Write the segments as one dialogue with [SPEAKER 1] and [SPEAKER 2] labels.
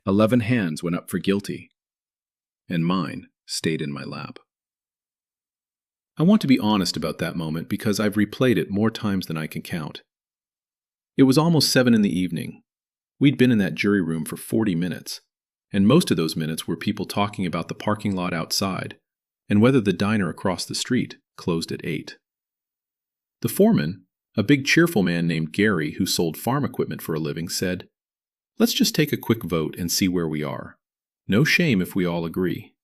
[SPEAKER 1] 11 hands went up for guilty, and mine stayed in my lap. I want to be honest about that moment because I've replayed it more times than I can count. It was almost 7 in the evening. We'd been in that jury room for 40 minutes, and most of those minutes were people talking about the parking lot outside and whether the diner across the street closed at 8. The foreman, a big cheerful man named Gary who sold farm equipment for a living, said, "Let's just take a quick vote and see where we are. No shame if we all agree."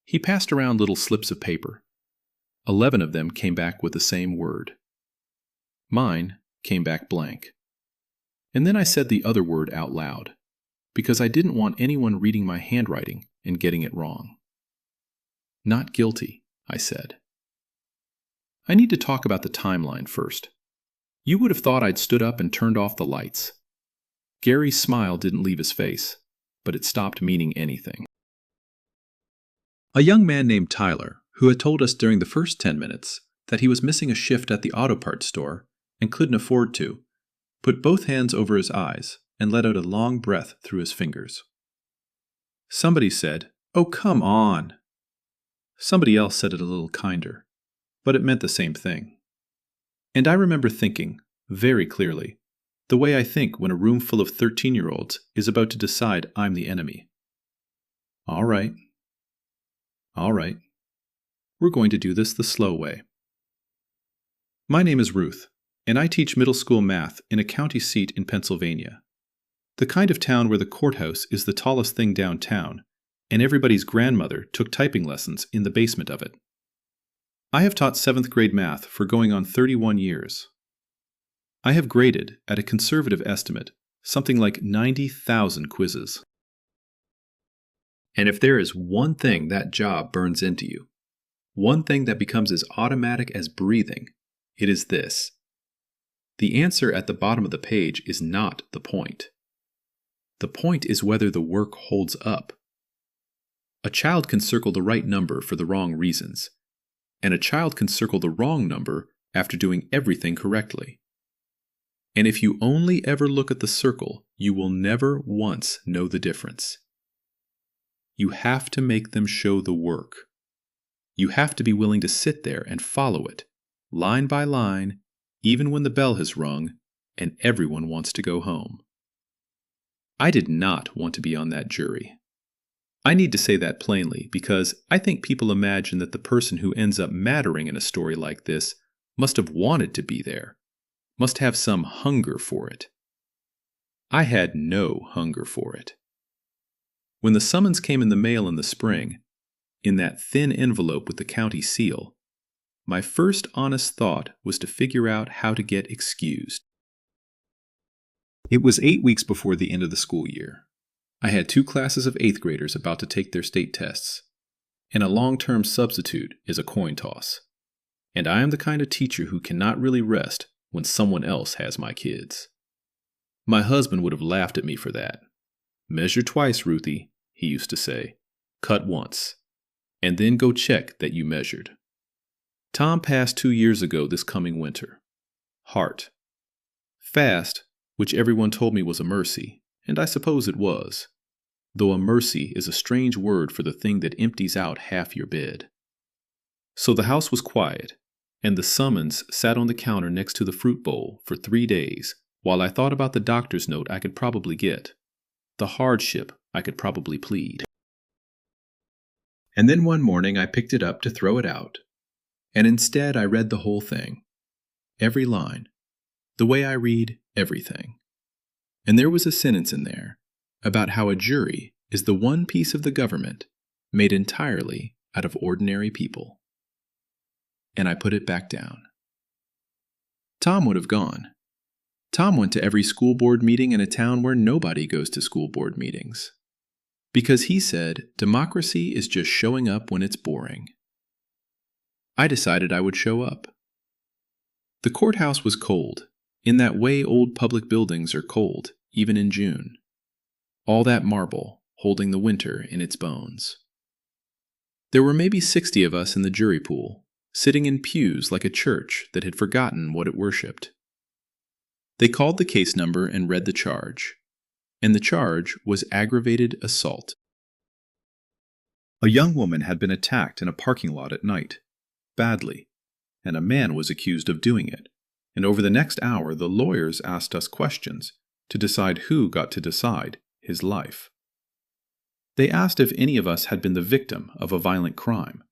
[SPEAKER 1] He passed around little slips of paper. 11 of them came back with the same word. Mine came back blank. And then I said the other word out loud, because I didn't want anyone reading my handwriting and getting it wrong. "Not guilty," I said. I need to talk about the timeline first. You would have thought I'd stood up and turned off the lights. Gary's smile didn't leave his face, but it stopped meaning anything. A young man named Tyler, who had told us during the first 10 minutes that he was missing a shift at the auto parts store and couldn't afford to, put both hands over his eyes and let out a long breath through his fingers. Somebody said, "Oh, come on." Somebody else said it a little kinder, but it meant the same thing. And I remember thinking, very clearly, the way I think when a room full of 13-year-olds is about to decide I'm the enemy. All right. We're going to do this the slow way. My name is Ruth, and I teach middle school math in a county seat in Pennsylvania, the kind of town where the courthouse is the tallest thing downtown, and everybody's grandmother took typing lessons in the basement of it. I have taught 7th grade math for going on 31 years. I have graded, at a conservative estimate, something like 90,000 quizzes. And if there is one thing that job burns into you, one thing that becomes as automatic as breathing, it is this. The answer at the bottom of the page is not the point. The point is whether the work holds up. A child can circle the right number for the wrong reasons, and a child can circle the wrong number after doing everything correctly. And if you only ever look at the circle, you will never once know the difference. You have to make them show the work. You have to be willing to sit there and follow it, line by line, even when the bell has rung and everyone wants to go home. I did not want to be on that jury. I need to say that plainly because I think people imagine that the person who ends up mattering in a story like this must have wanted to be there, must have some hunger for it. I had no hunger for it. When the summons came in the mail in the spring, in that thin envelope with the county seal, my first honest thought was to figure out how to get excused. It was 8 weeks before the end of the school year. I had 2 classes of 8th graders about to take their state tests, and a long-term substitute is a coin toss. And I am the kind of teacher who cannot really rest when someone else has my kids. My husband would have laughed at me for that. "Measure twice, Ruthie," he used to say. "Cut once. And then go check that you measured." Tom passed 2 years ago this coming winter. Heart. Fast, which everyone told me was a mercy, and I suppose it was, though a mercy is a strange word for the thing that empties out half your bed. So the house was quiet, and the summons sat on the counter next to the fruit bowl for 3 days, while I thought about the doctor's note I could probably get, the hardship I could probably plead. And then one morning I picked it up to throw it out, and instead I read the whole thing, every line, the way I read everything. And there was a sentence in there about how a jury is the one piece of the government made entirely out of ordinary people. And I put it back down. Tom would have gone. Tom went to every school board meeting in a town where nobody goes to school board meetings. Because he said democracy is just showing up when it's boring. I decided I would show up. The courthouse was cold, in that way old public buildings are cold, even in June. All that marble holding the winter in its bones. There were maybe 60 of us in the jury pool, sitting in pews like a church that had forgotten what it worshipped. They called the case number and read the charge. and the charge was aggravated assault. A young woman had been attacked in a parking lot at night, badly, and a man was accused of doing it, and over the next hour the lawyers asked us questions to decide who got to decide his life. They asked if any of us had been the victim of a violent crime.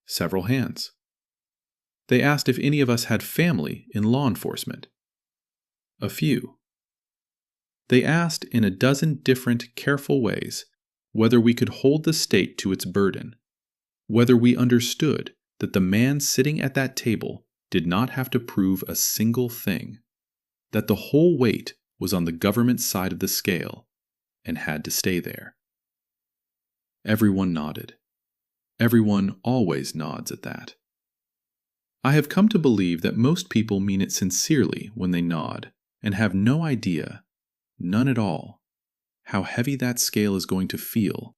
[SPEAKER 1] Several hands. They asked if any of us had family in law enforcement. A few. They asked in a dozen different, careful ways whether we could hold the state to its burden, whether we understood that the man sitting at that table did not have to prove a single thing, that the whole weight was on the government side of the scale and had to stay there. Everyone nodded. Everyone always nods at that. I have come to believe that most people mean it sincerely when they nod and have no idea, none at all, how heavy that scale is going to feel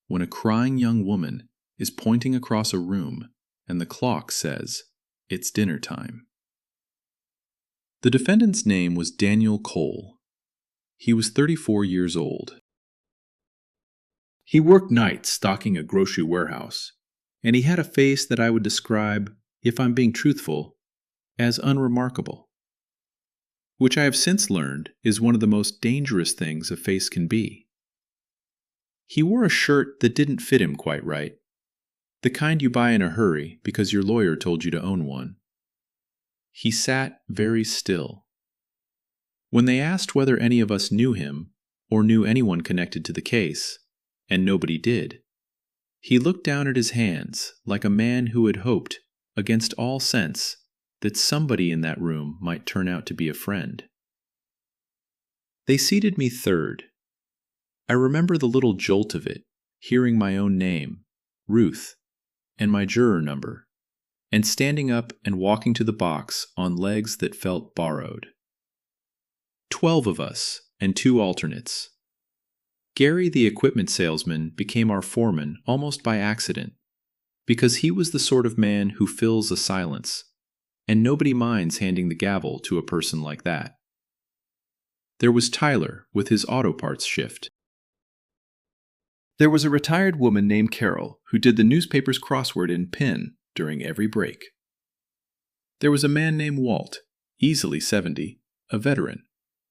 [SPEAKER 1] when a crying young woman is pointing across a room and the clock says, "It's dinner time." The defendant's name was Daniel Cole. He was 34 years old. He worked nights stocking a grocery warehouse, and he had a face that I would describe, if I'm being truthful, as unremarkable, which I have since learned is one of the most dangerous things a face can be. He wore a shirt that didn't fit him quite right, the kind you buy in a hurry because your lawyer told you to own one. He sat very still. When they asked whether any of us knew him or knew anyone connected to the case, and nobody did, he looked down at his hands like a man who had hoped, against all sense, that somebody in that room might turn out to be a friend. They seated me third. I remember the little jolt of it, hearing my own name, Ruth, and my juror number, and standing up and walking to the box on legs that felt borrowed. 12 of us, and 2 alternates. Gary, the equipment salesman, became our foreman almost by accident, because he was the sort of man who fills a silence, and nobody minds handing the gavel to a person like that. There was Tyler with his auto parts shift. There was a retired woman named Carol who did the newspaper's crossword in pen during every break. There was a man named Walt, easily 70, a veteran,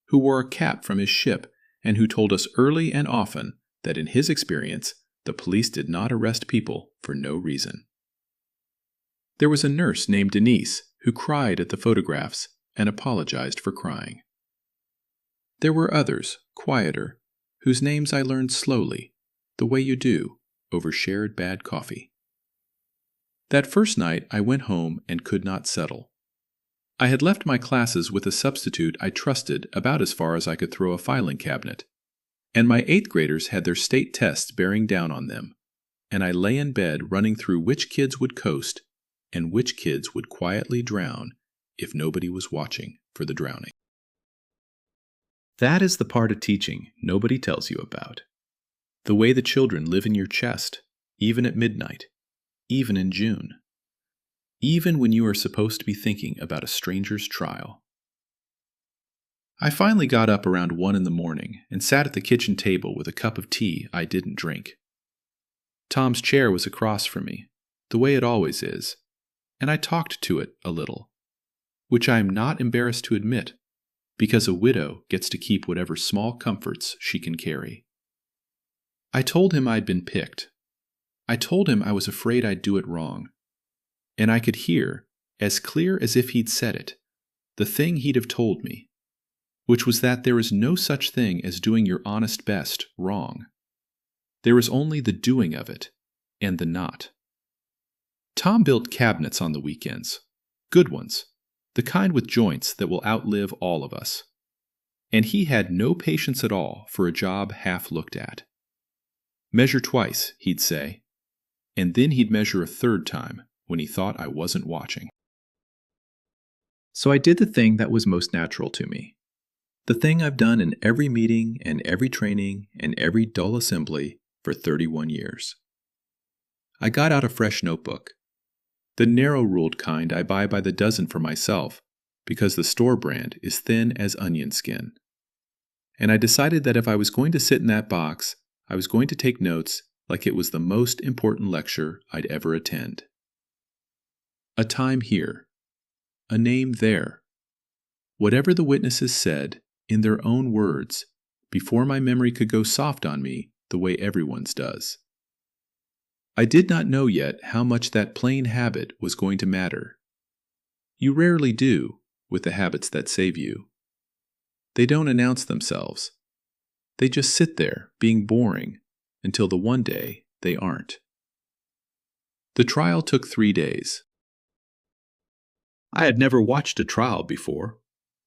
[SPEAKER 1] who wore a cap from his ship and who told us early and often that in his experience, the police did not arrest people for no reason. There was a nurse named Denise who cried at the photographs and apologized for crying. There were others, quieter, whose names I learned slowly, the way you do, over shared bad coffee. That first night I went home and could not settle. I had left my classes with a substitute I trusted about as far as I could throw a filing cabinet, and my 8th graders had their state tests bearing down on them, and I lay in bed running through which kids would coast and which kids would quietly drown if nobody was watching for the drowning. That is the part of teaching nobody tells you about. The way the children live in your chest, even at midnight, even in June, even when you are supposed to be thinking about a stranger's trial. I finally got up around 1 in the morning and sat at the kitchen table with a cup of tea I didn't drink. Tom's chair was across from me, the way it always is, and I talked to it a little, which I am not embarrassed to admit, because a widow gets to keep whatever small comforts she can carry. I told him I'd been picked. I told him I was afraid I'd do it wrong. And I could hear, as clear as if he'd said it, the thing he'd have told me, which was that there is no such thing as doing your honest best wrong. There is only the doing of it, and the not. Tom built cabinets on the weekends, good ones, the kind with joints that will outlive all of us. And he had no patience at all for a job half looked at. Measure twice, he'd say, and then he'd measure a third time when he thought I wasn't watching. So I did the thing that was most natural to me, the thing I've done in every meeting and every training and every dull assembly for 31 years. I got out a fresh notebook, the narrow-ruled kind I buy by the dozen for myself because the store brand is thin as onion skin. and I decided that if I was going to sit in that box, I was going to take notes like it was the most important lecture I'd ever attend. A time here. A name there. Whatever the witnesses said, in their own words, before my memory could go soft on me the way everyone's does. I did not know yet how much that plain habit was going to matter. You rarely do with the habits that save you. They don't announce themselves. They just sit there being boring until the one day they aren't. The trial took 3 days. I had never watched a trial before,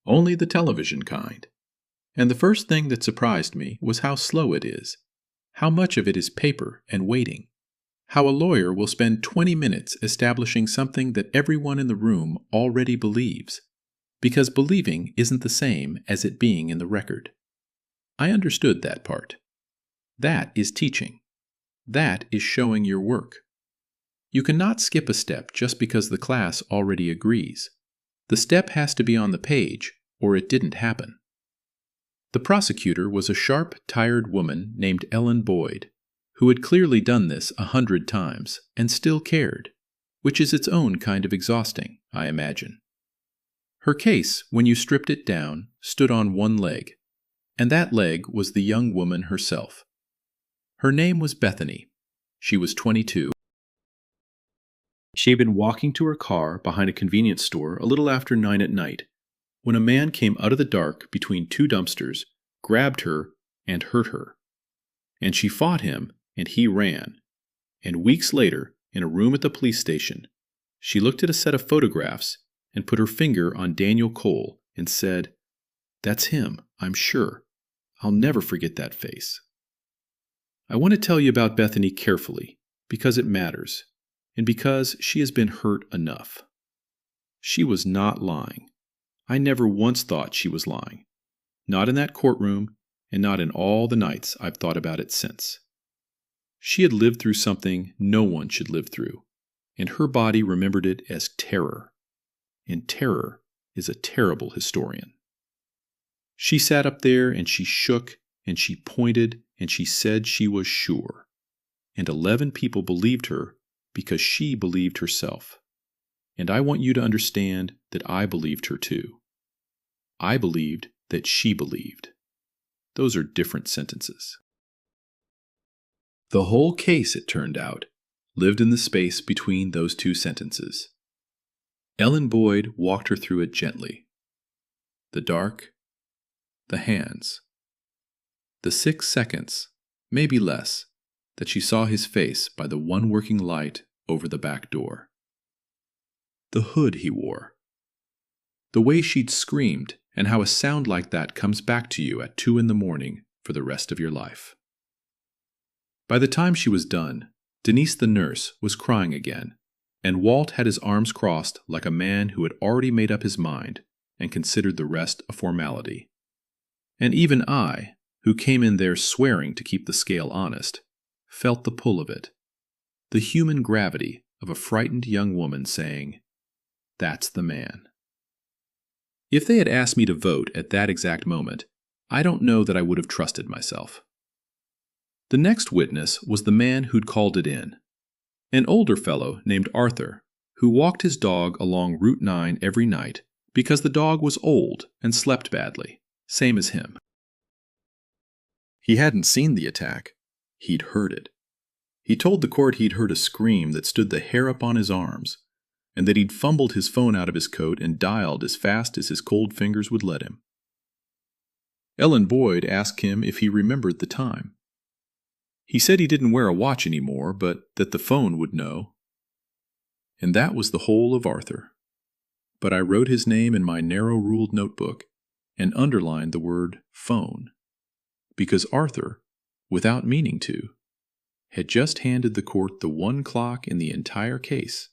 [SPEAKER 1] only the television kind. And the first thing that surprised me was how slow it is, how much of it is paper and waiting, how a lawyer will spend 20 minutes establishing something that everyone in the room already believes, because believing isn't the same as it being in the record. I understood that part. That is teaching. That is showing your work. You cannot skip a step just because the class already agrees. The step has to be on the page, or it didn't happen. The prosecutor was a sharp, tired woman named Ellen Boyd, who had clearly done this 100 times and still cared, which is its own kind of exhausting, I imagine. Her case, when you stripped it down, stood on one leg, and that leg was the young woman herself. Her name was Bethany. She was 22. She had been walking to her car behind a convenience store a little after 9 at night, when a man came out of the dark between 2 dumpsters, grabbed her, and hurt her. And she fought him, and he ran. And weeks later, in a room at the police station, she looked at a set of photographs and put her finger on Daniel Cole and said, "That's him, I'm sure. I'll never forget that face." I want to tell you about Bethany carefully, because it matters, and because she has been hurt enough. She was not lying. I never once thought she was lying. Not in that courtroom, and not in all the nights I've thought about it since. She had lived through something no one should live through, and her body remembered it as terror. And terror is a terrible historian. She sat up there and she shook and she pointed and she said she was sure. And 11 people believed her because she believed herself. And I want you to understand that I believed her too. I believed that she believed. Those are different sentences. The whole case, it turned out, lived in the space between those 2 sentences. Ellen Boyd walked her through it gently. The dark, the hands, the 6 seconds, maybe less, that she saw his face by the one working light over the back door. The hood he wore. The way she'd screamed, and how a sound like that comes back to you at 2 a.m. for the rest of your life. By the time she was done, Denise the nurse was crying again, and Walt had his arms crossed like a man who had already made up his mind and considered the rest a formality. And even I, who came in there swearing to keep the scale honest, felt the pull of it, the human gravity of a frightened young woman saying, "That's the man." If they had asked me to vote at that exact moment, I don't know that I would have trusted myself. The next witness was the man who'd called it in, an older fellow named Arthur, who walked his dog along Route 9 every night because the dog was old and slept badly, same as him. He hadn't seen the attack. He'd heard it. He told the court he'd heard a scream that stood the hair up on his arms, and that he'd fumbled his phone out of his coat and dialed as fast as his cold fingers would let him. Ellen Boyd asked him if he remembered the time. He said he didn't wear a watch anymore, but that the phone would know. And that was the whole of Arthur. But I wrote his name in my narrow-ruled notebook and underlined the word phone, because Arthur, without meaning to, had just handed the court the one clock in the entire case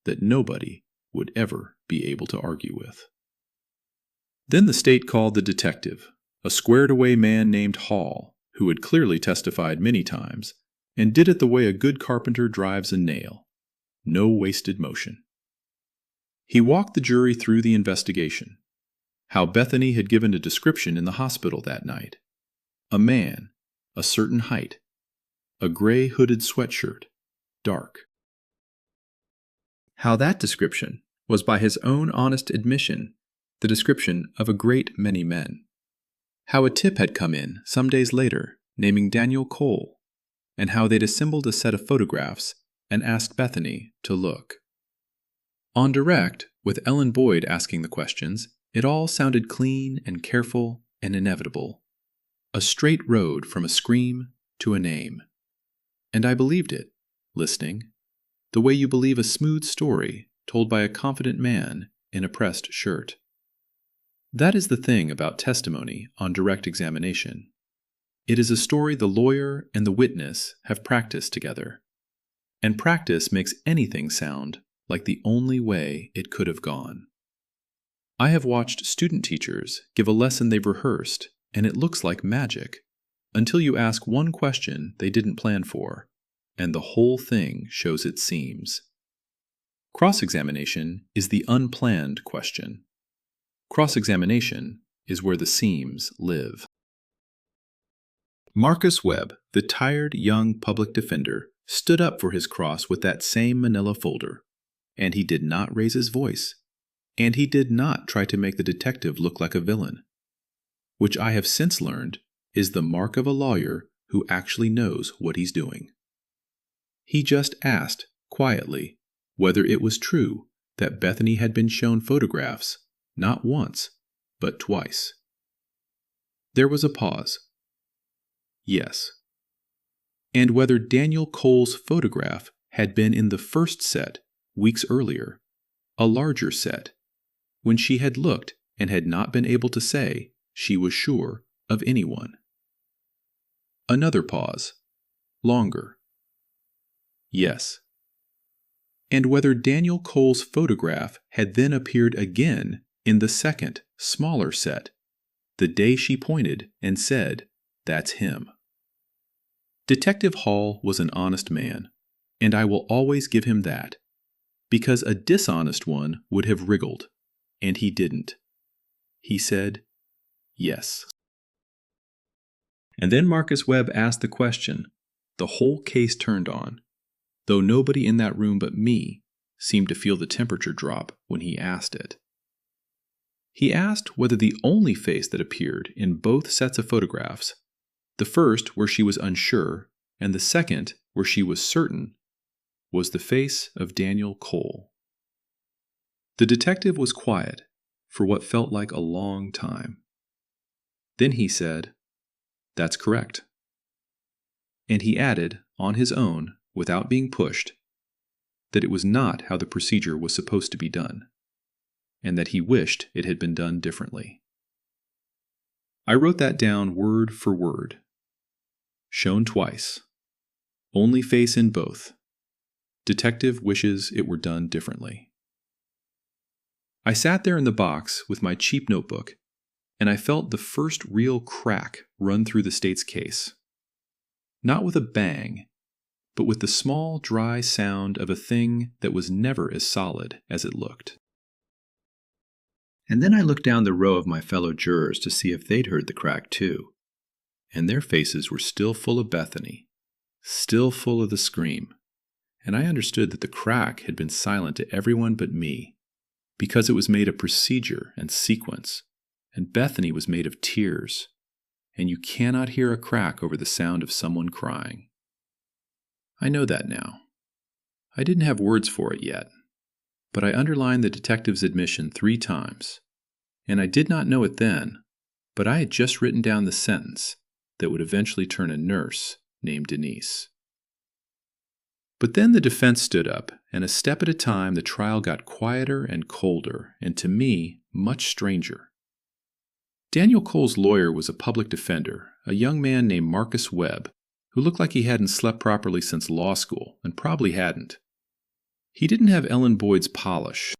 [SPEAKER 1] that nobody would ever be able to argue with. Then the state called the detective, a squared-away man named Hall, who had clearly testified many times, and did it the way a good carpenter drives a nail. No wasted motion. He walked the jury through the investigation, How Bethany had given a description in the hospital that night. A man, a certain height, a gray hooded sweatshirt, dark. How that description was by his own honest admission the description of a great many men. How a tip had come in some days later naming Daniel Cole, and how they'd assembled a set of photographs and asked Bethany to look. On direct, with Ellen Boyd asking the questions, it all sounded clean and careful and inevitable. A straight road from a scream to a name. And I believed it, listening, the way you believe a smooth story told by a confident man in a pressed shirt. That is the thing about testimony on direct examination. It is a story the lawyer and the witness have practiced together. And practice makes anything sound like the only way it could have gone. I have watched student teachers give a lesson they've rehearsed, and it looks like magic, until you ask one question they didn't plan for, and the whole thing shows its seams. Cross-examination is the unplanned question. Cross-examination is where the seams live. Marcus Webb, the tired young public defender, stood up for his cross with that same manila folder, and he did not raise his voice, and he did not try to make the detective look like a villain, which I have since learned is the mark of a lawyer who actually knows what he's doing. He just asked, quietly, whether it was true that Bethany had been shown photographs, not once, but twice. There was a pause. Yes. And whether Daniel Cole's photograph had been in the first set, weeks earlier, a larger set, when she had looked and had not been able to say she was sure of anyone. Another pause. Longer. Yes. And whether Daniel Cole's photograph had then appeared again in the second, smaller set, the day she pointed and said, "That's him." Detective Hall was an honest man, and I will always give him that, because a dishonest one would have wriggled, and he didn't. He said, yes. And then Marcus Webb asked the question the whole case turned on, though nobody in that room but me seemed to feel the temperature drop when he asked it. He asked whether the only face that appeared in both sets of photographs, the first where she was unsure and the second where she was certain, was the face of Daniel Cole. The detective was quiet for what felt like a long time. Then he said, "That's correct." And he added, on his own, without being pushed, that it was not how the procedure was supposed to be done, and that he wished it had been done differently. I wrote that down word for word. Shown twice. Only face in both. Detective wishes it were done differently. I sat there in the box with my cheap notebook, and I felt the first real crack run through the state's case. Not with a bang, but with the small, dry sound of a thing that was never as solid as it looked. And then I looked down the row of my fellow jurors to see if they'd heard the crack too, and their faces were still full of Bethany, still full of the scream, and I understood that the crack had been silent to everyone but me, because it was made of procedure and sequence, and Bethany was made of tears, and you cannot hear a crack over the sound of someone crying. I know that now. I didn't have words for it yet, but I underlined the detective's admission 3 times, and I did not know it then, but I had just written down the sentence that would eventually turn a nurse named Denise. But then the defense stood up, and a step at a time the trial got quieter and colder, and to me, much stranger. Daniel Cole's lawyer was a public defender, a young man named Marcus Webb, who looked like he hadn't slept properly since law school, and probably hadn't. He didn't have Ellen Boyd's polish.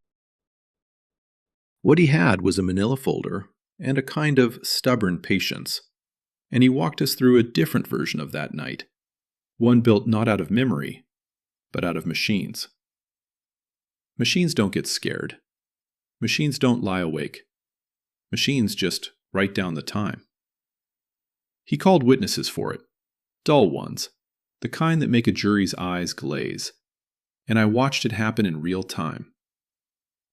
[SPEAKER 1] What he had was a manila folder and a kind of stubborn patience, and he walked us through a different version of that night, one built not out of memory, but out of machines. Machines don't get scared. Machines don't lie awake. Machines just write down the time. He called witnesses for it, dull ones, the kind that make a jury's eyes glaze, and I watched it happen in real time.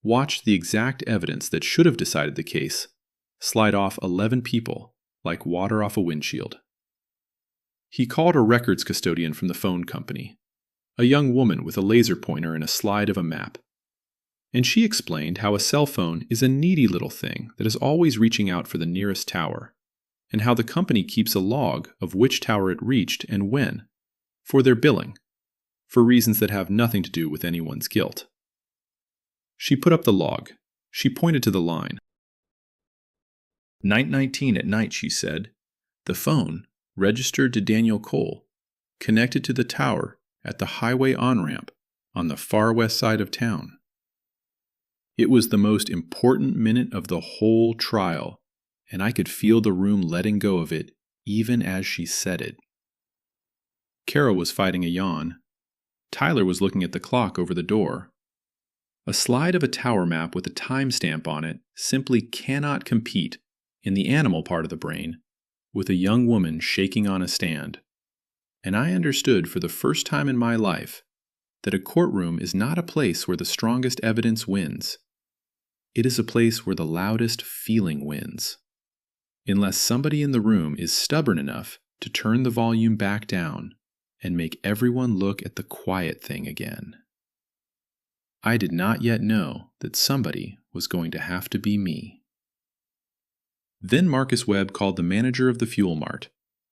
[SPEAKER 1] Watched the exact evidence that should have decided the case slide off 11 people like water off a windshield. He called a records custodian from the phone company, a young woman with a laser pointer and a slide of a map. And she explained how a cell phone is a needy little thing that is always reaching out for the nearest tower, and how the company keeps a log of which tower it reached and when, for their billing, for reasons that have nothing to do with anyone's guilt. She put up the log. She pointed to the line. 9:19 at night, she said. The phone, registered to Daniel Cole, connected to the tower at the highway on-ramp on the far west side of town. It was the most important minute of the whole trial, and I could feel the room letting go of it even as she said it. Kara was fighting a yawn. Tyler was looking at the clock over the door. A slide of a tower map with a timestamp on it simply cannot compete, in the animal part of the brain, with a young woman shaking on a stand. And I understood for the first time in my life that a courtroom is not a place where the strongest evidence wins. It is a place where the loudest feeling wins. Unless somebody in the room is stubborn enough to turn the volume back down and make everyone look at the quiet thing again. I did not yet know that somebody was going to have to be me. Then Marcus Webb called the manager of the fuel mart,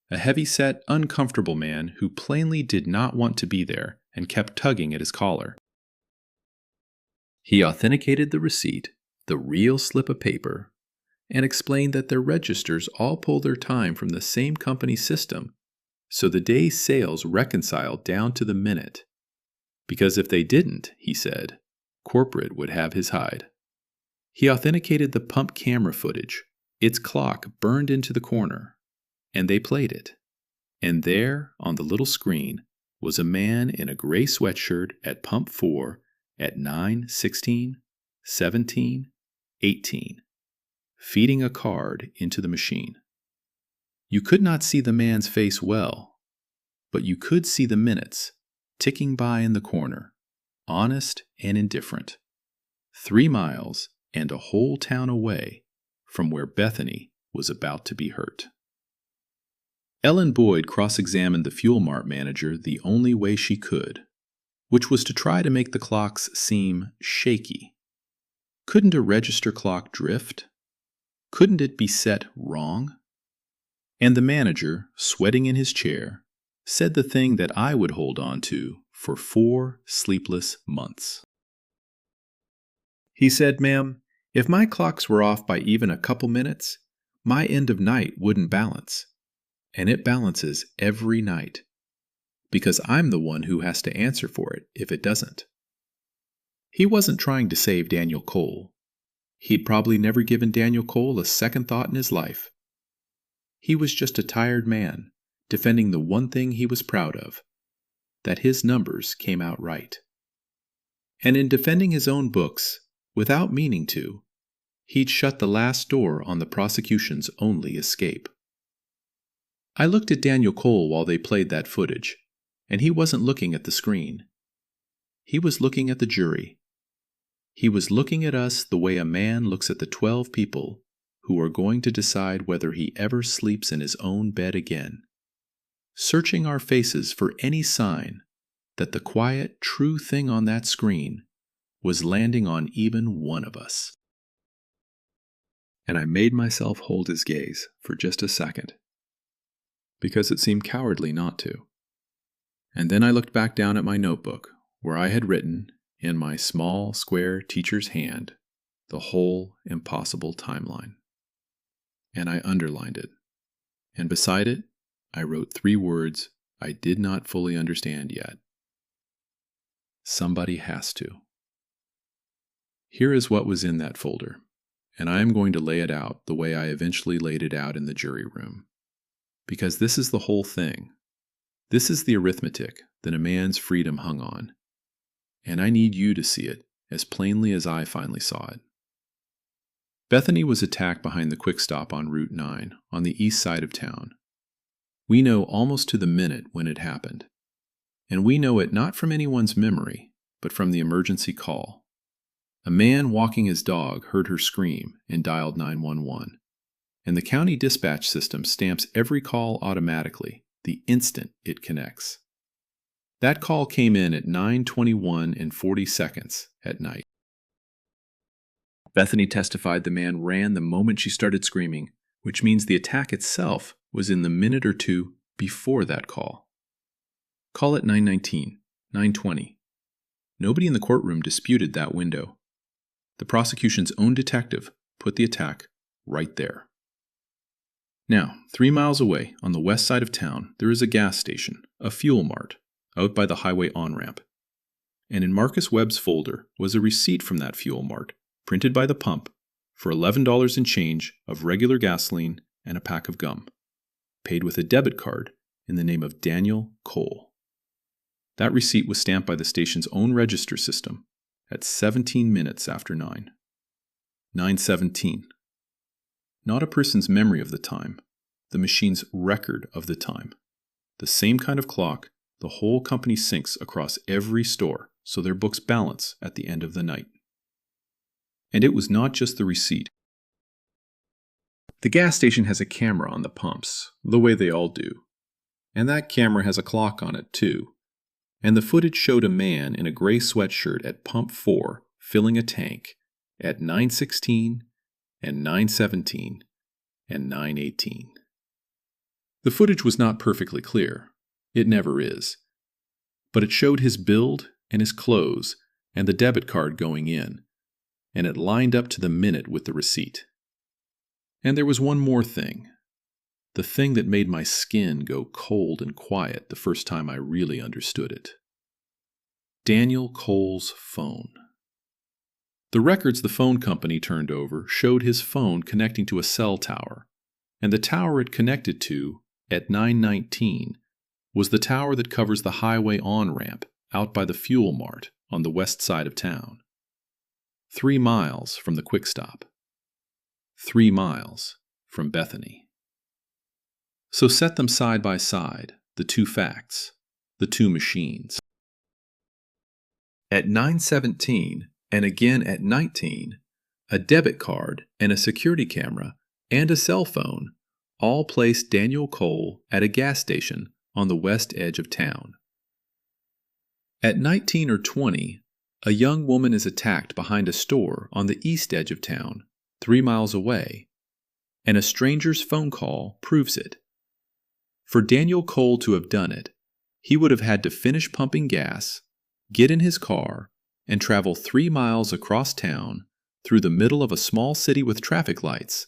[SPEAKER 1] a heavy-set, uncomfortable man who plainly did not want to be there and kept tugging at his collar. He authenticated the receipt, the real slip of paper, and explained that their registers all pull their time from the same company system, so the day's sales reconciled down to the minute. Because if they didn't, he said, corporate would have his hide. He authenticated the pump camera footage. Its clock burned into the corner, and they played it. And there, on the little screen, was a man in a gray sweatshirt at pump 4 at 9:16, 17, 18, feeding a card into the machine. You could not see the man's face well, but you could see the minutes ticking by in the corner, honest and indifferent, 3 miles and a whole town away from where Bethany was about to be hurt. Ellen Boyd cross-examined the fuel mart manager the only way she could, which was to try to make the clocks seem shaky. Couldn't a register clock drift? Couldn't it be set wrong? And the manager, sweating in his chair, said the thing that I would hold on to for 4 sleepless months. He said, "Ma'am, if my clocks were off by even a couple minutes, my end of night wouldn't balance. And it balances every night, because I'm the one who has to answer for it if it doesn't." He wasn't trying to save Daniel Cole. He'd probably never given Daniel Cole a second thought in his life. He was just a tired man, defending the one thing he was proud of, that his numbers came out right. And in defending his own books, without meaning to, he'd shut the last door on the prosecution's only escape. I looked at Daniel Cole while they played that footage, and he wasn't looking at the screen. He was looking at the jury. He was looking at us the way a man looks at the 12 people who are going to decide whether he ever sleeps in his own bed again, searching our faces for any sign that the quiet, true thing on that screen was landing on even one of us. And I made myself hold his gaze for just a second, because it seemed cowardly not to. And then I looked back down at my notebook, where I had written, in my small, square teacher's hand, the whole impossible timeline. And I underlined it. And beside it, I wrote 3 words I did not fully understand yet. Somebody has to. Here is what was in that folder, and I am going to lay it out the way I eventually laid it out in the jury room. Because this is the whole thing. This is the arithmetic that a man's freedom hung on. And I need you to see it as plainly as I finally saw it. Bethany was attacked behind the quick stop on Route 9 on the east side of town. We know almost to the minute when it happened. And we know it not from anyone's memory, but from the emergency call. A man walking his dog heard her scream and dialed 911. And the county dispatch system stamps every call automatically the instant it connects. That call came in at 9:21 and 40 seconds at night. Bethany testified the man ran the moment she started screaming, which means the attack itself was in the minute or two before that call. Call at 9:19, 9:20. Nobody in the courtroom disputed that window. The prosecution's own detective put the attack right there. Now, 3 miles away, on the west side of town, there is a gas station, a fuel mart, out by the highway on-ramp. And in Marcus Webb's folder was a receipt from that fuel mart, printed by the pump, for $11 in change of regular gasoline and a pack of gum, paid with a debit card in the name of Daniel Cole. That receipt was stamped by the station's own register system at 17 minutes after 9. 9:17. Not a person's memory of the time, the machine's record of the time. The same kind of clock the whole company syncs across every store so their books balance at the end of the night. And it was not just the receipt. The gas station has a camera on the pumps, the way they all do. And that camera has a clock on it, too. And the footage showed a man in a gray sweatshirt at pump 4 filling a tank at 9:16 and 9:17 and 9:18. The footage was not perfectly clear. It never is. But it showed his build and his clothes and the debit card going in, and it lined up to the minute with the receipt. And there was one more thing. The thing that made my skin go cold and quiet the first time I really understood it. Daniel Cole's phone. The records the phone company turned over showed his phone connecting to a cell tower, and the tower it connected to, at 9:19, was the tower that covers the highway on-ramp out by the fuel mart on the west side of town. 3 miles from the quick stop. 3 miles from Bethany. So set them side by side, the two facts, the two machines. At 9:17, and again at 19, a debit card and a security camera and a cell phone all place Daniel Cole at a gas station on the west edge of town. At 19 or 20, a young woman is attacked behind a store on the east edge of town, 3 miles away, and a stranger's phone call proves it. For Daniel Cole to have done it, he would have had to finish pumping gas, get in his car, and travel 3 miles across town through the middle of a small city with traffic lights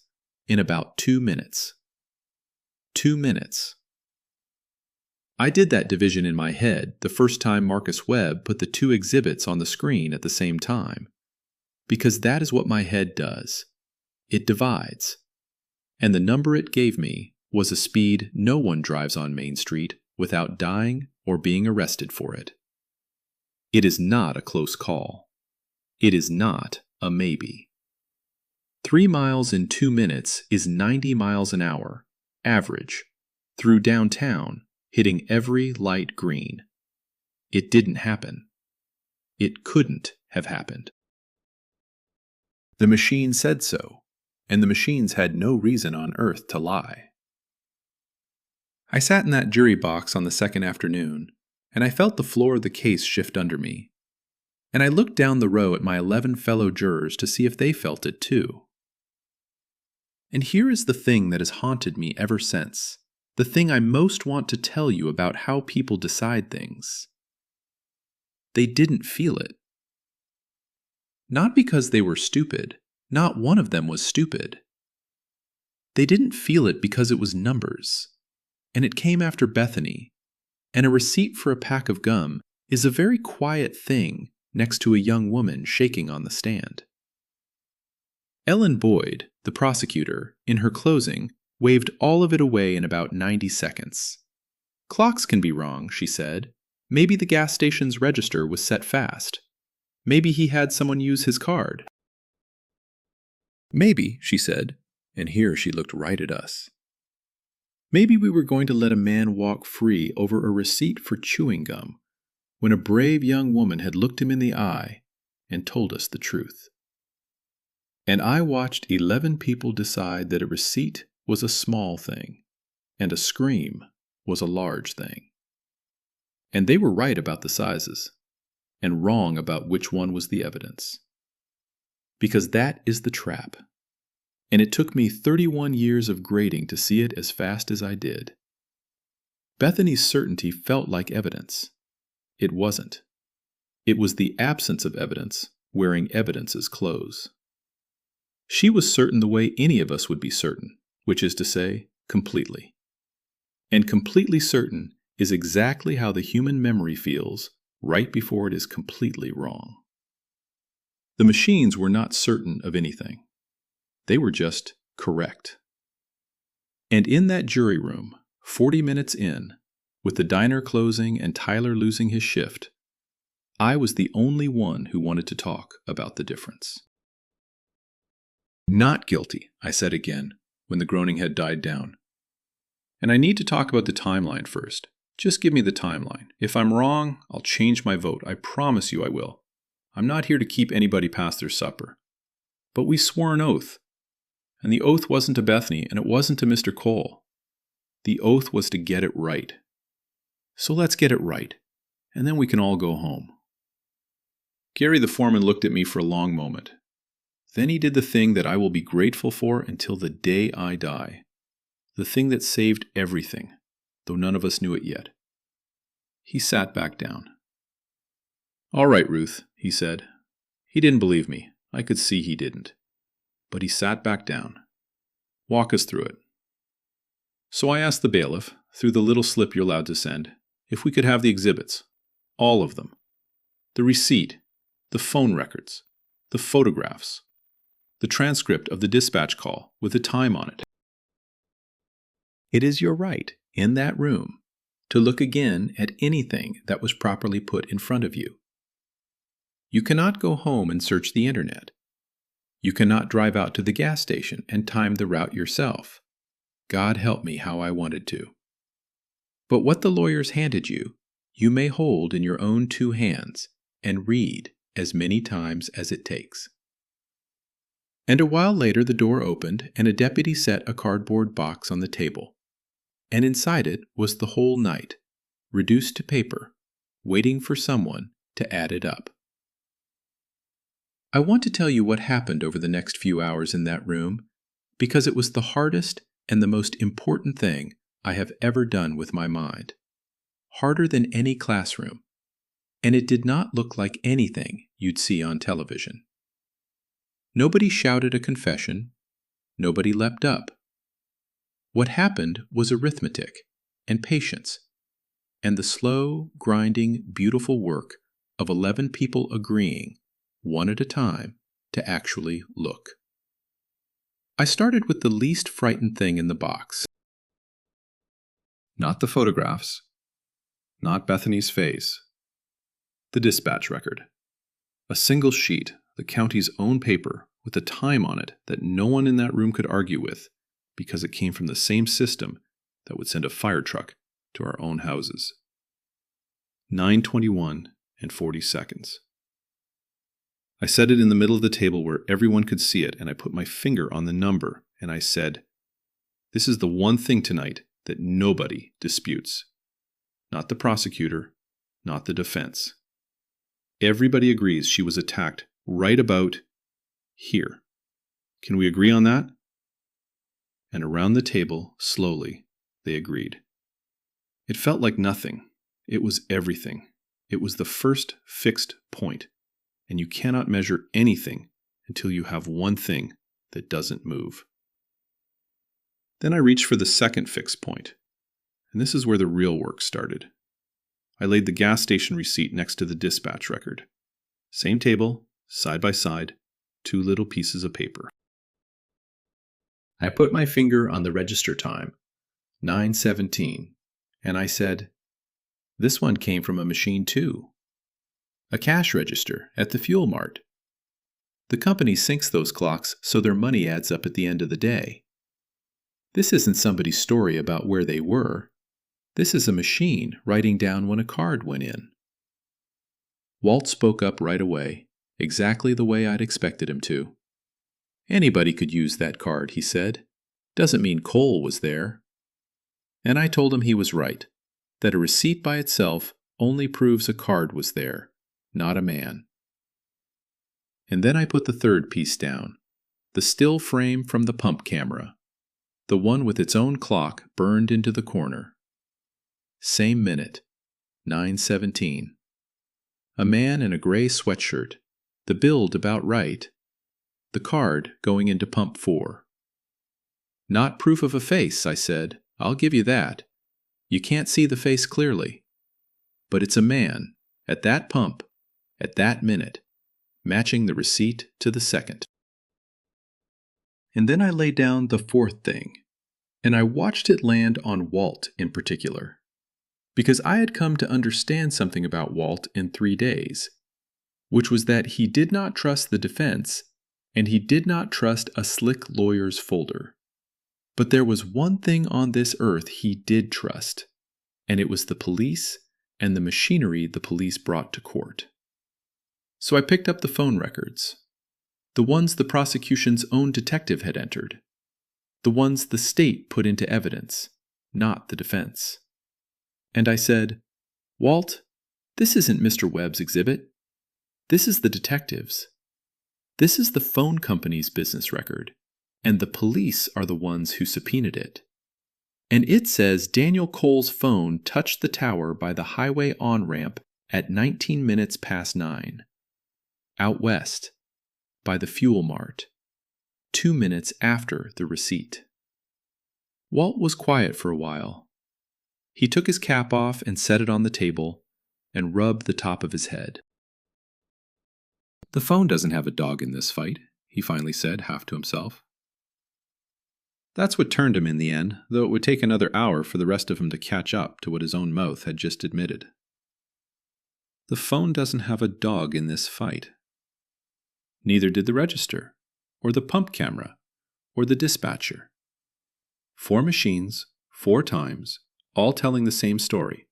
[SPEAKER 1] in about 2 minutes. 2 minutes. I did that division in my head the first time Marcus Webb put the two exhibits on the screen at the same time, because that is what my head does. It divides. And the number it gave me was a speed no one drives on Main Street without dying or being arrested for it. It is not a close call. It is not a maybe. 3 miles in 2 minutes is 90 miles an hour, average, through downtown, hitting every light green. It didn't happen. It couldn't have happened. The machine said so, and the machines had no reason on earth to lie. I sat in that jury box on the second afternoon, and I felt the floor of the case shift under me. And I looked down the row at my 11 fellow jurors to see if they felt it too. And here is the thing that has haunted me ever since, the thing I most want to tell you about how people decide things. They didn't feel it. Not because they were stupid. Not one of them was stupid. They didn't feel it because it was numbers. And it came after Bethany. And a receipt for a pack of gum is a very quiet thing next to a young woman shaking on the stand. Ellen Boyd, the prosecutor, in her closing, waved all of it away in about 90 seconds. Clocks can be wrong, she said. Maybe the gas station's register was set fast. Maybe he had someone use his card. Maybe, she said, and here she looked right at us. Maybe we were going to let a man walk free over a receipt for chewing gum when a brave young woman had looked him in the eye and told us the truth. And I watched 11 people decide that a receipt was a small thing and a scream was a large thing. And they were right about the sizes and wrong about which one was the evidence. Because that is the trap. And it took me 31 years of grading to see it as fast as I did. Bethany's certainty felt like evidence. It wasn't. It was the absence of evidence wearing evidence's clothes. She was certain the way any of us would be certain, which is to say, completely. And completely certain is exactly how the human memory feels right before it is completely wrong. The machines were not certain of anything. They were just correct. And in that jury room, 40 minutes in, with the diner closing and Tyler losing his shift, I was the only one who wanted to talk about the difference. Not guilty, I said again, when the groaning had died down. And I need to talk about the timeline first. Just give me the timeline. If I'm wrong, I'll change my vote. I promise you I will. I'm not here to keep anybody past their supper. But we swore an oath. And the oath wasn't to Bethany, and it wasn't to Mr. Cole. The oath was to get it right. So let's get it right, and then we can all go home. Gary the foreman looked at me for a long moment. Then he did the thing that I will be grateful for until the day I die. The thing that saved everything, though none of us knew it yet. He sat back down. All right, Ruth, he said. He didn't believe me. I could see he didn't. But he sat back down. Walk us through it. So I asked the bailiff, through the little slip you're allowed to send, if we could have the exhibits. All of them. The receipt, the phone records, the photographs, the transcript of the dispatch call with the time on it. It is your right, in that room, to look again at anything that was properly put in front of you. You cannot go home and search the internet. You cannot drive out to the gas station and time the route yourself. God help me how I wanted to. But what the lawyers handed you, you may hold in your own 2 hands and read as many times as it takes. And a while later the door opened and a deputy set a cardboard box on the table. And inside it was the whole night, reduced to paper, waiting for someone to add it up. I want to tell you what happened over the next few hours in that room, because it was the hardest and the most important thing I have ever done with my mind. Harder than any classroom, and it did not look like anything you'd see on television. Nobody shouted a confession. Nobody leapt up. What happened was arithmetic and patience, and the slow, grinding, beautiful work of 11 people agreeing, one at a time, to actually look. I started with the least frightened thing in the box. Not the photographs, not Bethany's face. The dispatch record. A single sheet, the county's own paper, with a time on it that no one in that room could argue with, because it came from the same system that would send a fire truck to our own houses. 9:21 and 40 seconds. I set it in the middle of the table where everyone could see it, and I put my finger on the number, and I said, "This is the one thing tonight that nobody disputes. Not the prosecutor, not the defense. Everybody agrees she was attacked right about here. Can we agree on that?" And around the table, slowly, they agreed. It felt like nothing. It was everything. It was the first fixed point, and you cannot measure anything until you have one thing that doesn't move. Then I reached for the second fixed point, and this is where the real work started. I laid the gas station receipt next to the dispatch record. Same table, side by side, 2 little pieces of paper. I put my finger on the register time, 9:17, and I said, "This one came from a machine too. A cash register at the fuel mart." The company sinks those clocks so their money adds up at the end of the day. This isn't somebody's story about where they were. This is a machine writing down when a card went in. Walt spoke up right away, exactly the way I'd expected him to. Anybody could use that card, he said. Doesn't mean Cole was there. And I told him he was right, that a receipt by itself only proves a card was there, not a man. And then I put the third piece down, the still frame from the pump camera, the one with its own clock burned into the corner. Same minute, 9:17. A man in a gray sweatshirt, the build about right, the card going into pump 4. Not proof of a face, I said. I'll give you that. You can't see the face clearly. But it's a man, at that pump, at that minute, matching the receipt to the second. And then I laid down the fourth thing, and I watched it land on Walt in particular, because I had come to understand something about Walt in 3 days, which was that he did not trust the defense, and he did not trust a slick lawyer's folder. But there was one thing on this earth he did trust, and it was the police and the machinery the police brought to court. So I picked up the phone records, the ones the prosecution's own detective had entered, the ones the state put into evidence, not the defense. And I said, Walt, this isn't Mr. Webb's exhibit. This is the detective's. This is the phone company's business record, and the police are the ones who subpoenaed it. And it says Daniel Cole's phone touched the tower by the highway on-ramp at 19 minutes past 9. Out west, by the fuel mart, 2 minutes after the receipt. Walt was quiet for a while. He took his cap off and set it on the table and rubbed the top of his head. The phone doesn't have a dog in this fight, he finally said, half to himself. That's what turned him in the end, though it would take another hour for the rest of him to catch up to what his own mouth had just admitted. The phone doesn't have a dog in this fight. Neither did the register, or the pump camera, or the dispatcher. 4 machines, 4 times, all telling the same story,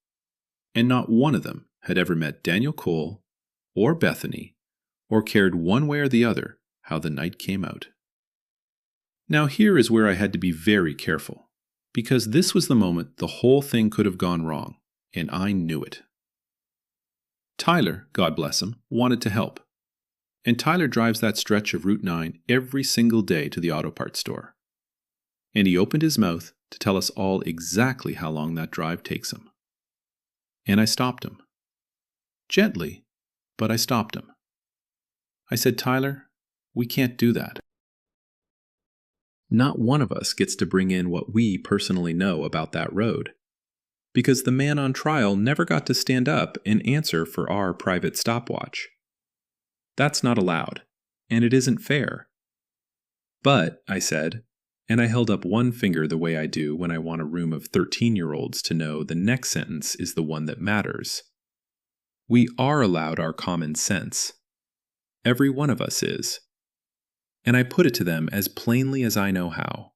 [SPEAKER 1] and not one of them had ever met Daniel Cole, or Bethany, or cared one way or the other how the night came out. Now here is where I had to be very careful, because this was the moment the whole thing could have gone wrong, and I knew it. Tyler, God bless him, wanted to help. And Tyler drives that stretch of Route 9 every single day to the auto parts store. And he opened his mouth to tell us all exactly how long that drive takes him. And I stopped him. Gently, but I stopped him. I said, Tyler, we can't do that. Not one of us gets to bring in what we personally know about that road, because the man on trial never got to stand up and answer for our private stopwatch. That's not allowed, and it isn't fair. But, I said, and I held up one finger the way I do when I want a room of 13-year-olds to know the next sentence is the one that matters. We are allowed our common sense. Every one of us is. And I put it to them as plainly as I know how.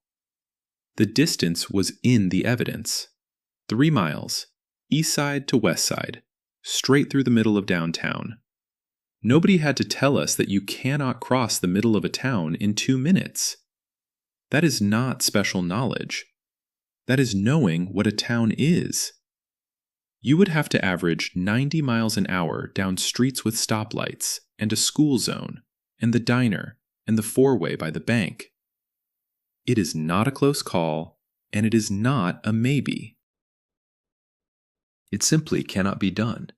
[SPEAKER 1] The distance was in the evidence. 3 miles, east side to west side, straight through the middle of downtown. Nobody had to tell us that you cannot cross the middle of a town in 2 minutes. That is not special knowledge. That is knowing what a town is. You would have to average 90 miles an hour down streets with stoplights, and a school zone, and the diner, and the 4-way by the bank. It is not a close call, and it is not a maybe. It simply cannot be done.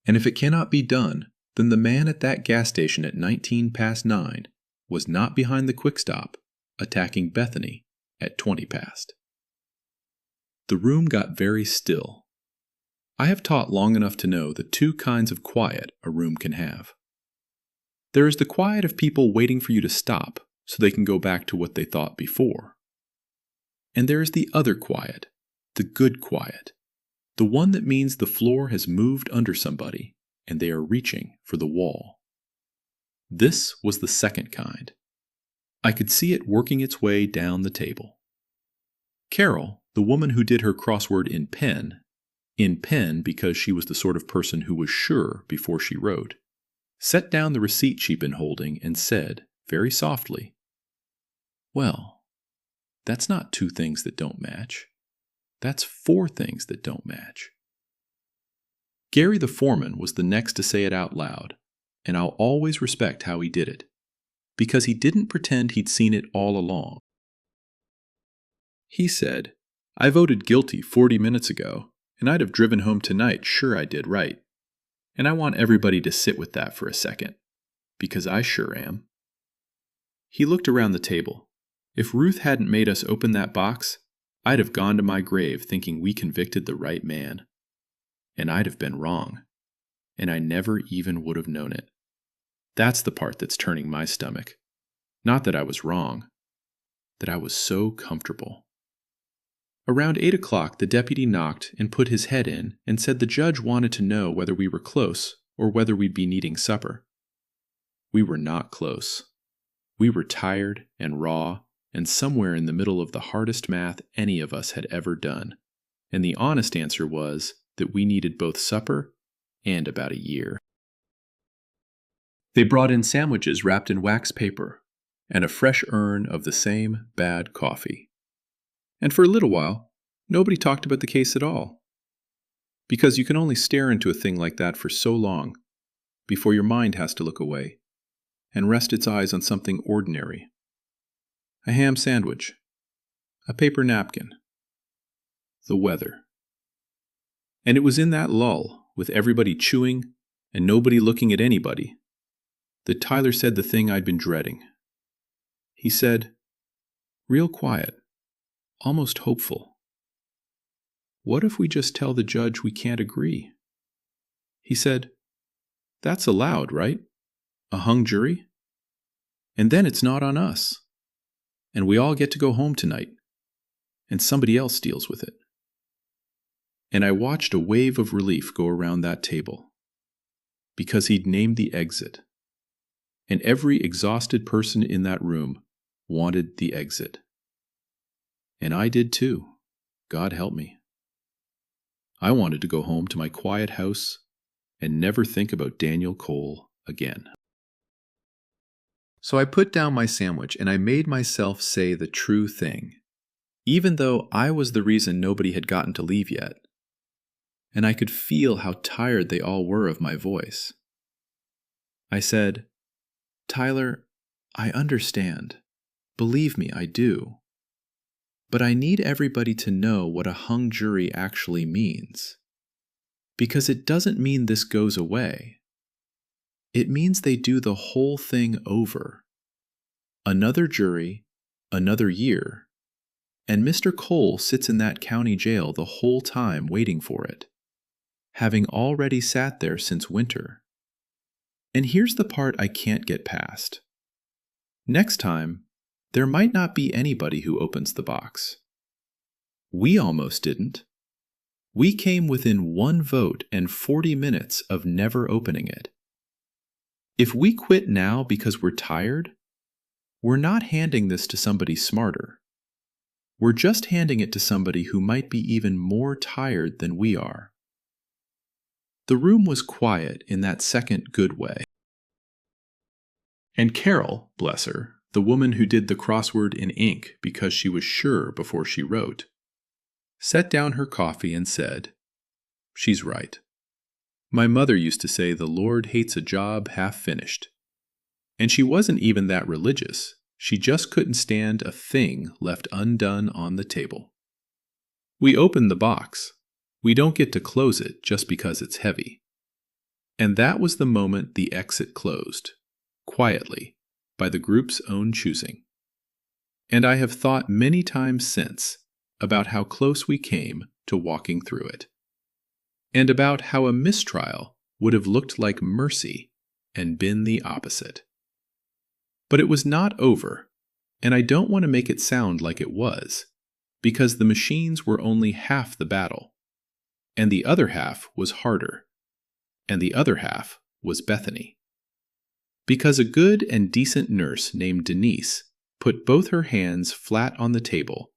[SPEAKER 1] And if it cannot be done, then the man at that gas station at 19 past 9 was not behind the quick stop, attacking Bethany at 20 past. The room got very still. I have taught long enough to know the 2 kinds of quiet a room can have. There is the quiet of people waiting for you to stop so they can go back to what they thought before. And there is the other quiet, the good quiet, the one that means the floor has moved under somebody and they are reaching for the wall. This was the second kind. I could see it working its way down the table. Carol, the woman who did her crossword in pen because she was the sort of person who was sure before she wrote, set down the receipt she'd been holding and said, very softly, "Well, that's not 2 things that don't match. That's 4 things that don't match." Gary the foreman was the next to say it out loud, and I'll always respect how he did it, because he didn't pretend he'd seen it all along. He said, "I voted guilty 40 minutes ago, and I'd have driven home tonight sure I did right. And I want everybody to sit with that for a second, because I sure am." He looked around the table. If Ruth hadn't made us open that box, I'd have gone to my grave thinking we convicted the right man. And I'd have been wrong. And I never even would have known it. That's the part that's turning my stomach. Not that I was wrong. That I was so comfortable. Around 8 o'clock, the deputy knocked and put his head in and said the judge wanted to know whether we were close or whether we'd be needing supper. We were not close. We were tired and raw and somewhere in the middle of the hardest math any of us had ever done. And the honest answer was that we needed both supper and about a year. They brought in sandwiches wrapped in wax paper and a fresh urn of the same bad coffee. And for a little while, nobody talked about the case at all. Because you can only stare into a thing like that for so long before your mind has to look away and rest its eyes on something ordinary. A ham sandwich, a paper napkin, the weather. And it was in that lull, with everybody chewing and nobody looking at anybody, that Tyler said the thing I'd been dreading. He said, real quiet, almost hopeful, "What if we just tell the judge we can't agree?" He said, "That's allowed, right? A hung jury? And then it's not on us. And we all get to go home tonight. And somebody else deals with it." And I watched a wave of relief go around that table. Because he'd named the exit. And every exhausted person in that room wanted the exit. And I did too. God help me. I wanted to go home to my quiet house and never think about Daniel Cole again. So I put down my sandwich and I made myself say the true thing, even though I was the reason nobody had gotten to leave yet. And I could feel how tired they all were of my voice. I said, "Tyler, I understand. Believe me, I do. But I need everybody to know what a hung jury actually means. Because it doesn't mean this goes away. It means they do the whole thing over. Another jury, another year, and Mr. Cole sits in that county jail the whole time waiting for it, having already sat there since winter. And here's the part I can't get past. Next time, there might not be anybody who opens the box. We almost didn't. We came within 1 vote and 40 minutes of never opening it. If we quit now because we're tired, we're not handing this to somebody smarter. We're just handing it to somebody who might be even more tired than we are. The room was quiet in that second good way. And Carol, bless her, the woman who did the crossword in ink because she was sure before she wrote, set down her coffee and said, "She's right. My mother used to say the Lord hates a job half finished. And she wasn't even that religious. She just couldn't stand a thing left undone on the table. We opened the box. We don't get to close it just because it's heavy." And that was the moment the exit closed, quietly, by the group's own choosing. And I have thought many times since about how close we came to walking through it. And about how a mistrial would have looked like mercy and been the opposite. But it was not over, and I don't want to make it sound like it was, because the machines were only half the battle, and the other half was harder, and the other half was Bethany. Because a good and decent nurse named Denise put both her hands flat on the table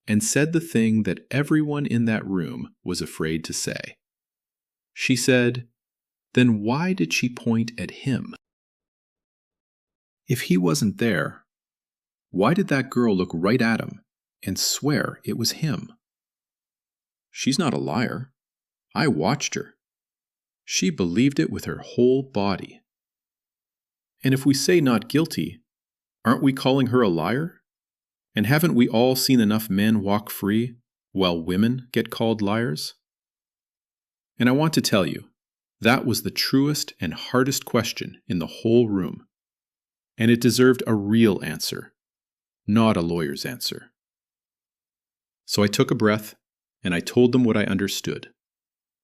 [SPEAKER 1] and said the thing that everyone in that room was afraid to say. She said, "Then why did she point at him? If he wasn't there, why did that girl look right at him and swear it was him? She's not a liar. I watched her. She believed it with her whole body. And if we say not guilty, aren't we calling her a liar? And haven't we all seen enough men walk free while women get called liars?" And I want to tell you, that was the truest and hardest question in the whole room. And it deserved a real answer, not a lawyer's answer. So I took a breath, and I told them what I understood,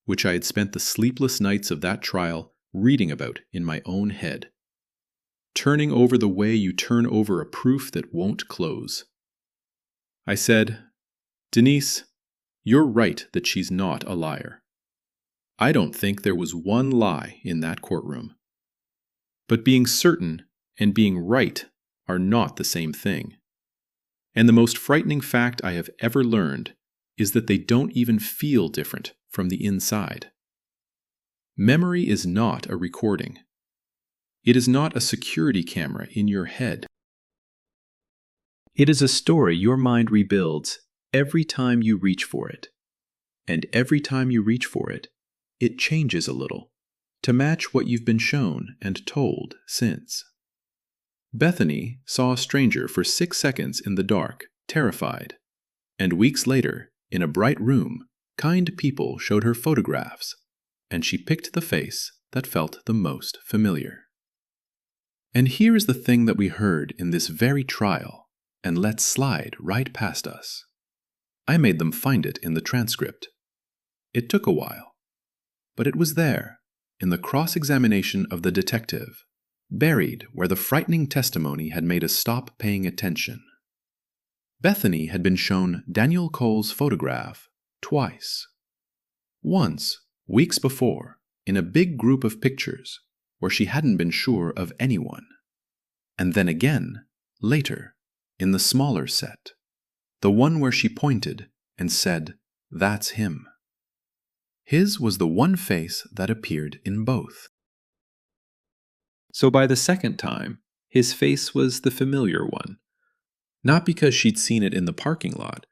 [SPEAKER 1] which I had spent the sleepless nights of that trial reading about in my own head, turning over the way you turn over a proof that won't close. I said, "Denise, you're right that she's not a liar. I don't think there was one lie in that courtroom. But being certain and being right are not the same thing. And the most frightening fact I have ever learned is that they don't even feel different from the inside. Memory is not a recording. It is not a security camera in your head. It is a story your mind rebuilds every time you reach for it. And every time you reach for it, it changes a little to match what you've been shown and told since. Bethany saw a stranger for 6 seconds in the dark, terrified. And weeks later, in a bright room, kind people showed her photographs, and she picked the face that felt the most familiar. And here is the thing that we heard in this very trial, and let slide right past us. I made them find it in the transcript. It took a while, but it was there, in the cross-examination of the detective, buried where the frightening testimony had made us stop paying attention. Bethany had been shown Daniel Cole's photograph twice. Once, weeks before, in a big group of pictures where she hadn't been sure of anyone. And then again, later, in the smaller set, the one where she pointed and said, "That's him." His was the one face that appeared in both. So by the second time, his face was the familiar one. Not because she'd seen it in the parking lot,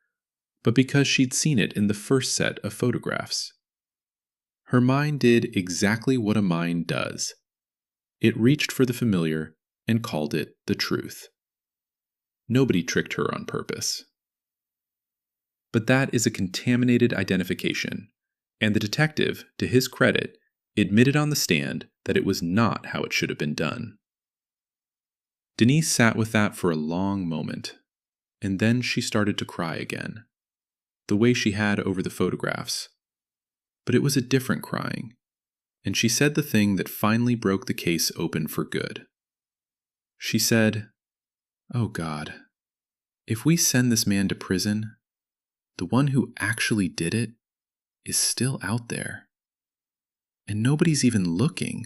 [SPEAKER 1] but because she'd seen it in the first set of photographs. Her mind did exactly what a mind does. It reached for the familiar and called it the truth. Nobody tricked her on purpose. But that is a contaminated identification, and the detective, to his credit, admitted on the stand that it was not how it should have been done. Denise sat with that for a long moment, and then she started to cry again, the way she had over the photographs. But it was a different crying, and she said the thing that finally broke the case open for good. She said, "Oh God, if we send this man to prison, the one who actually did it is still out there. And nobody's even looking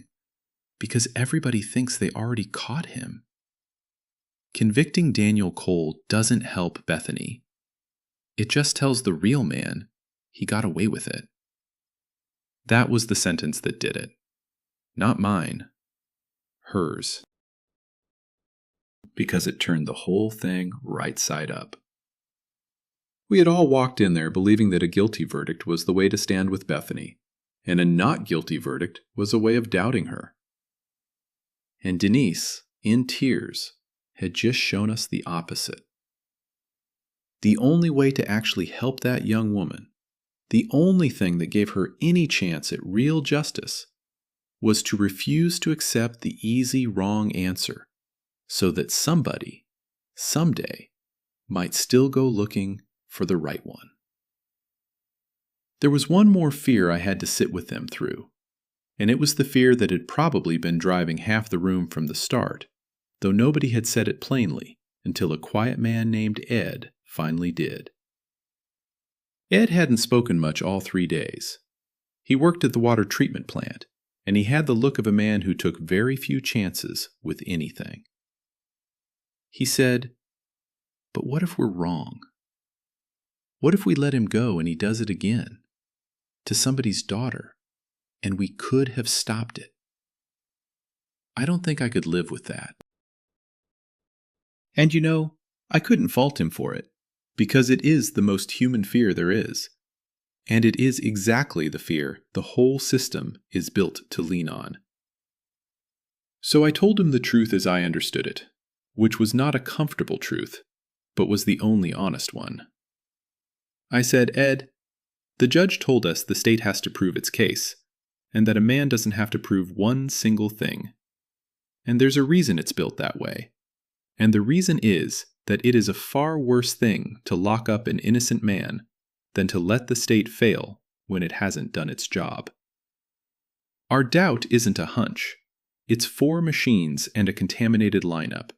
[SPEAKER 1] because everybody thinks they already caught him." Convicting Daniel Cole doesn't help Bethany. It just tells the real man he got away with it. That was the sentence that did it. Not mine. Hers. Because it turned the whole thing right side up. We had all walked in there believing that a guilty verdict was the way to stand with Bethany, and a not guilty verdict was a way of doubting her. And Denise, in tears, had just shown us the opposite. The only way to actually help that young woman, the only thing that gave her any chance at real justice, was to refuse to accept the easy wrong answer, so that somebody, someday, might still go looking for the right one. There was one more fear I had to sit with them through, and it was the fear that had probably been driving half the room from the start, though nobody had said it plainly until a quiet man named Ed finally did. Ed hadn't spoken much all 3 days. He worked at the water treatment plant, and he had the look of a man who took very few chances with anything. He said, "But what if we're wrong? What if we let him go and he does it again? To somebody's daughter, and we could have stopped it. I don't think I could live with that." And I couldn't fault him for it, because it is the most human fear there is. And it is exactly the fear the whole system is built to lean on. So I told him the truth as I understood it, which was not a comfortable truth, but was the only honest one. I said, "Ed, the judge told us the state has to prove its case, and that a man doesn't have to prove one single thing. And there's a reason it's built that way. And the reason is that it is a far worse thing to lock up an innocent man than to let the state fail when it hasn't done its job. Our doubt isn't a hunch. It's 4 machines and a contaminated lineup.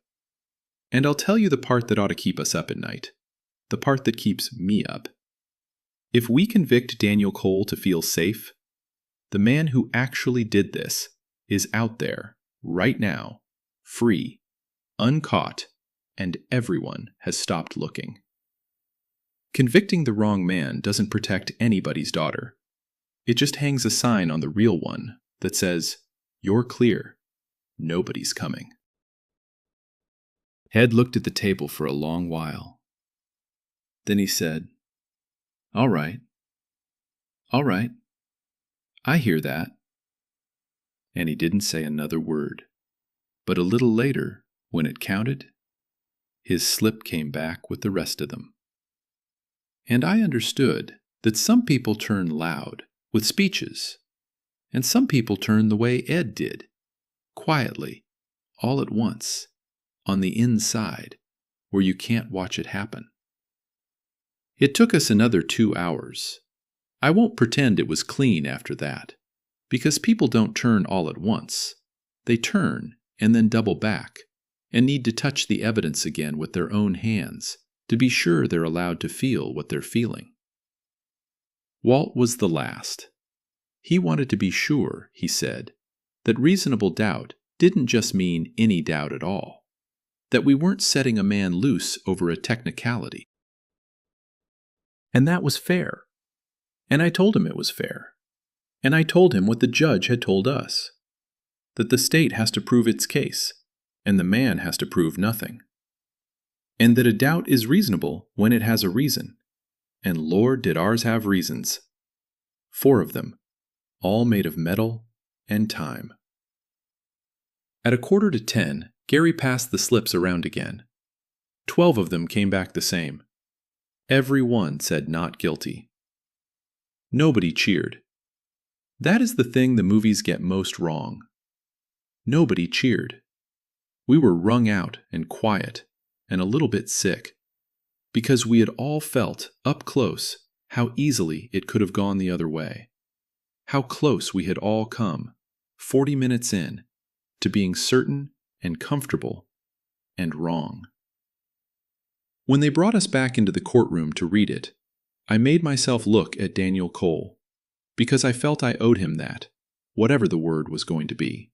[SPEAKER 1] And I'll tell you the part that ought to keep us up at night, the part that keeps me up. If we convict Daniel Cole to feel safe, the man who actually did this is out there, right now, free, uncaught, and everyone has stopped looking. Convicting the wrong man doesn't protect anybody's daughter. It just hangs a sign on the real one that says, "You're clear. Nobody's coming." Ed looked at the table for a long while. Then he said, All right. I hear that." And he didn't say another word. But a little later, when it counted, his slip came back with the rest of them. And I understood that some people turn loud with speeches, and some people turn the way Ed did, quietly, all at once, on the inside, where you can't watch it happen. It took us another 2 hours. I won't pretend it was clean after that, because people don't turn all at once. They turn and then double back, and need to touch the evidence again with their own hands to be sure they're allowed to feel what they're feeling. Walt was the last. He wanted to be sure, he said, that reasonable doubt didn't just mean any doubt at all, that we weren't setting a man loose over a technicality. And that was fair. And I told him it was fair. And I told him what the judge had told us, that the state has to prove its case, and the man has to prove nothing. And that a doubt is reasonable when it has a reason. And Lord, did ours have reasons. 4 of them, all made of metal and time. At 9:45, Gary passed the slips around again. 12 of them came back the same. Every one said not guilty. Nobody cheered. That is the thing the movies get most wrong. Nobody cheered. We were wrung out and quiet and a little bit sick, because we had all felt, up close, how easily it could have gone the other way. How close we had all come, 40 minutes in, to being certain and comfortable and wrong. When they brought us back into the courtroom to read it, I made myself look at Daniel Cole, because I felt I owed him that, whatever the word was going to be.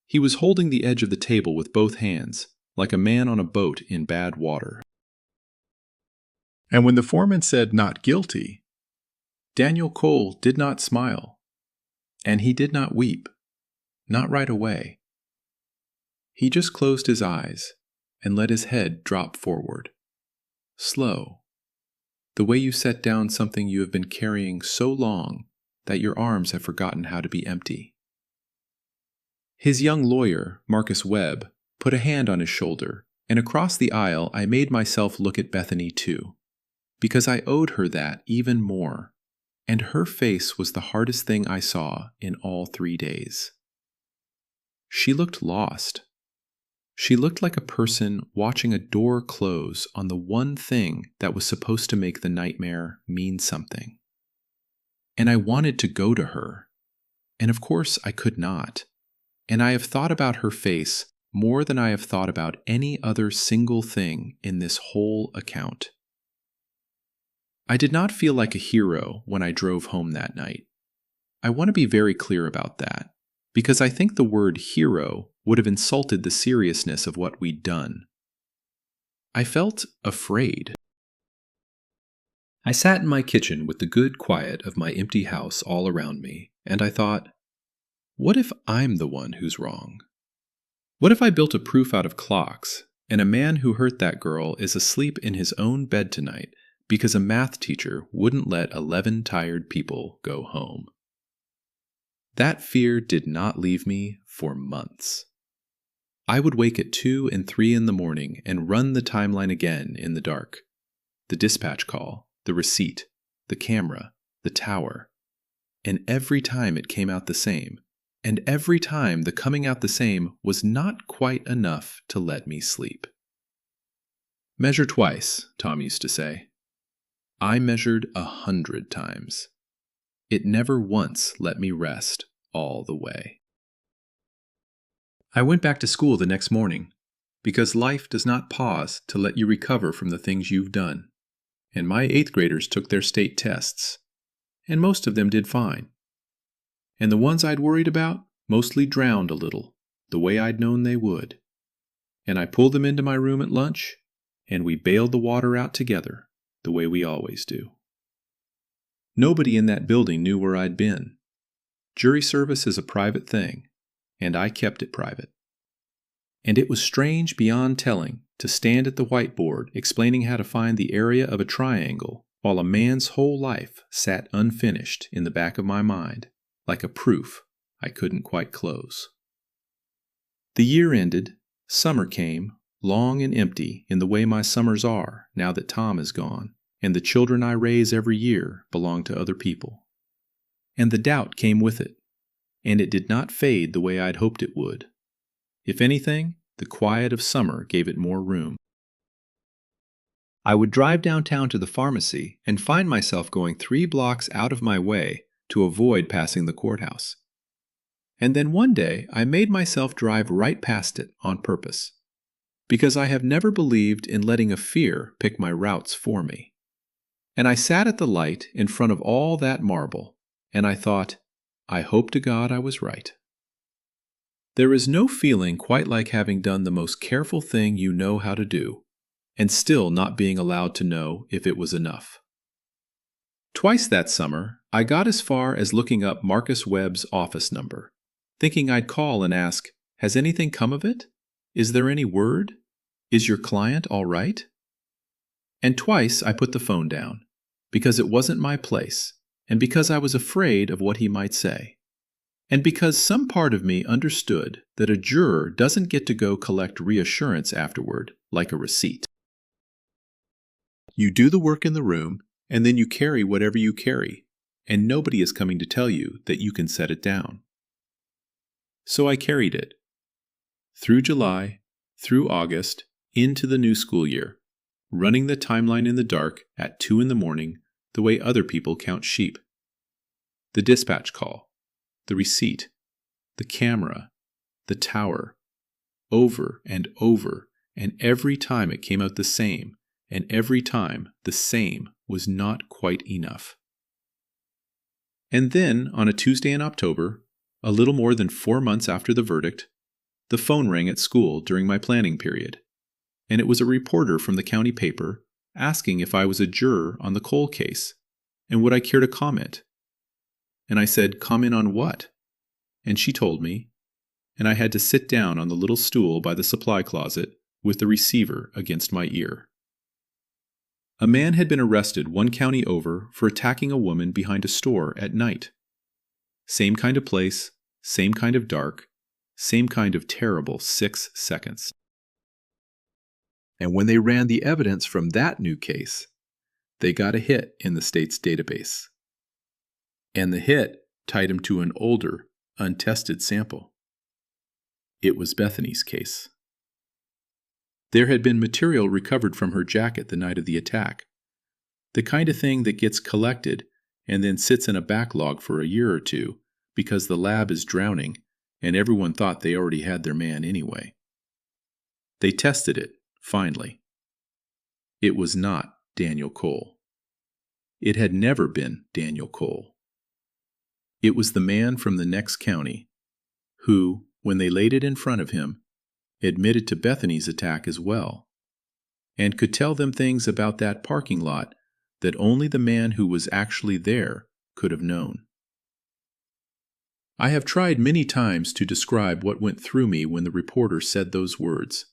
[SPEAKER 1] He was holding the edge of the table with both hands, like a man on a boat in bad water. And when the foreman said not guilty, Daniel Cole did not smile, and he did not weep, not right away. He just closed his eyes and let his head drop forward. Slow, the way you set down something you have been carrying so long that your arms have forgotten how to be empty. His young lawyer, Marcus Webb, put a hand on his shoulder, and across the aisle I made myself look at Bethany too, because I owed her that even more, and her face was the hardest thing I saw in all 3 days. She looked lost. She looked like a person watching a door close on the one thing that was supposed to make the nightmare mean something. And I wanted to go to her, and of course I could not. And I have thought about her face more than I have thought about any other single thing in this whole account. I did not feel like a hero when I drove home that night. I want to be very clear about that, because I think the word hero would have insulted the seriousness of what we'd done. I felt afraid. I sat in my kitchen with the good quiet of my empty house all around me, and I thought, what if I'm the one who's wrong? What if I built a proof out of clocks, and a man who hurt that girl is asleep in his own bed tonight because a math teacher wouldn't let 11 tired people go home? That fear did not leave me for months. I would wake at 2 and 3 in the morning and run the timeline again in the dark. The dispatch call, the receipt, the camera, the tower. And every time it came out the same. And every time the coming out the same was not quite enough to let me sleep. Measure twice, Tom used to say. I measured 100 times. It never once let me rest all the way. I went back to school the next morning, because life does not pause to let you recover from the things you've done. And my 8th graders took their state tests, and most of them did fine. And the ones I'd worried about mostly drowned a little, the way I'd known they would. And I pulled them into my room at lunch, and we bailed the water out together, the way we always do. Nobody in that building knew where I'd been. Jury service is a private thing, and I kept it private. And it was strange beyond telling to stand at the whiteboard explaining how to find the area of a triangle while a man's whole life sat unfinished in the back of my mind, like a proof I couldn't quite close. The year ended, summer came, long and empty in the way my summers are now that Tom is gone, and the children I raise every year belong to other people. And the doubt came with it, and it did not fade the way I'd hoped it would. If anything, the quiet of summer gave it more room. I would drive downtown to the pharmacy and find myself going 3 blocks out of my way to avoid passing the courthouse. And then one day I made myself drive right past it on purpose, because I have never believed in letting a fear pick my routes for me. And I sat at the light in front of all that marble, and I thought, I hope to God I was right. There is no feeling quite like having done the most careful thing you know how to do, and still not being allowed to know if it was enough. Twice that summer, I got as far as looking up Marcus Webb's office number, thinking I'd call and ask, has anything come of it? Is there any word? Is your client all right? And twice I put the phone down, because it wasn't my place, and because I was afraid of what he might say. And because some part of me understood that a juror doesn't get to go collect reassurance afterward, like a receipt. You do the work in the room, and then you carry whatever you carry, and nobody is coming to tell you that you can set it down. So I carried it. Through July, through August, into the new school year, running the timeline in the dark at 2 in the morning, the way other people count sheep. The dispatch call, the receipt, the camera, the tower, over, and every time it came out the same, and every time the same was not quite enough. And then, on a Tuesday in October, a little more than 4 months after the verdict, the phone rang at school during my planning period, and it was a reporter from the county paper asking if I was a juror on the Cole case, and would I care to comment. And I said, comment on what? And she told me, and I had to sit down on the little stool by the supply closet with the receiver against my ear. A man had been arrested 1 county over for attacking a woman behind a store at night. Same kind of place, same kind of dark, same kind of terrible 6 seconds. And when they ran the evidence from that new case, they got a hit in the state's database. And the hit tied him to an older, untested sample. It was Bethany's case. There had been material recovered from her jacket the night of the attack, the kind of thing that gets collected and then sits in a backlog for a year or two because the lab is drowning and everyone thought they already had their man anyway. They tested it, finally. It was not Daniel Cole. It had never been Daniel Cole. It was the man from the next county, who, when they laid it in front of him, admitted to Bethany's attack as well, and could tell them things about that parking lot that only the man who was actually there could have known. I have tried many times to describe what went through me when the reporter said those words,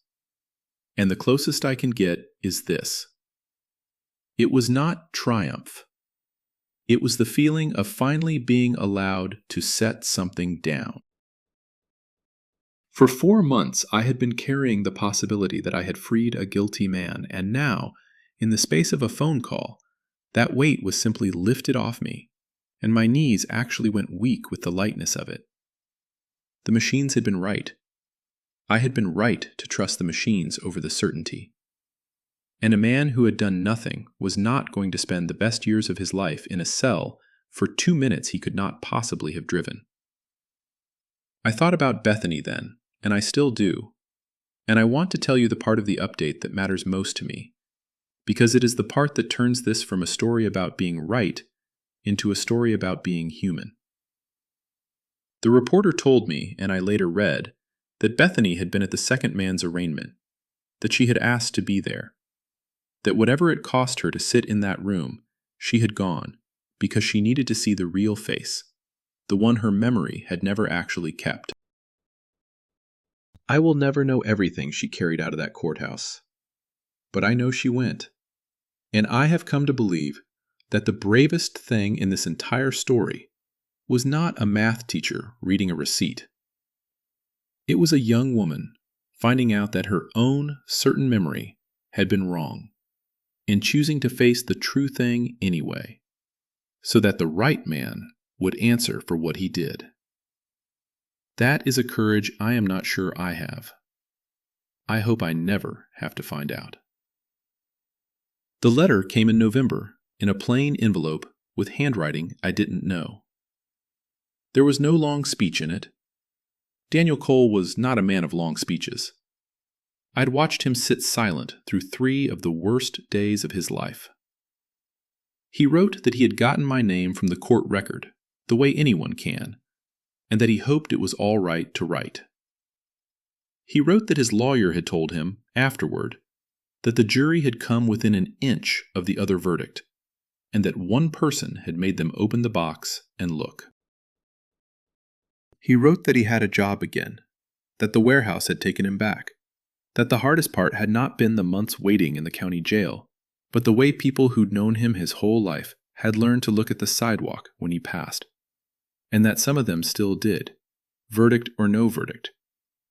[SPEAKER 1] and the closest I can get is this. It was not triumph. It was the feeling of finally being allowed to set something down. For 4 months, I had been carrying the possibility that I had freed a guilty man, and now, in the space of a phone call, that weight was simply lifted off me, and my knees actually went weak with the lightness of it. The machines had been right. I had been right to trust the machines over the certainty. And a man who had done nothing was not going to spend the best years of his life in a cell for 2 minutes he could not possibly have driven. I thought about Bethany then, and I still do. And I want to tell you the part of the update that matters most to me, because it is the part that turns this from a story about being right into a story about being human. The reporter told me, and I later read, that Bethany had been at the second man's arraignment, that she had asked to be there, that whatever it cost her to sit in that room, she had gone, because she needed to see the real face, the one her memory had never actually kept. I will never know everything she carried out of that courthouse, but I know she went, and I have come to believe that the bravest thing in this entire story was not a math teacher reading a receipt. It was a young woman finding out that her own certain memory had been wrong, and choosing to face the true thing anyway, so that the right man would answer for what he did. That is a courage I am not sure I have. I hope I never have to find out. The letter came in November in a plain envelope with handwriting I didn't know. There was no long speech in it. Daniel Cole was not a man of long speeches. I'd watched him sit silent through 3 of the worst days of his life. He wrote that he had gotten my name from the court record, the way anyone can, and that he hoped it was all right to write. He wrote that his lawyer had told him, afterward, that the jury had come within an inch of the other verdict, and that one person had made them open the box and look. He wrote that he had a job again, that the warehouse had taken him back, that the hardest part had not been the months waiting in the county jail, but the way people who'd known him his whole life had learned to look at the sidewalk when he passed, and that some of them still did, verdict or no verdict,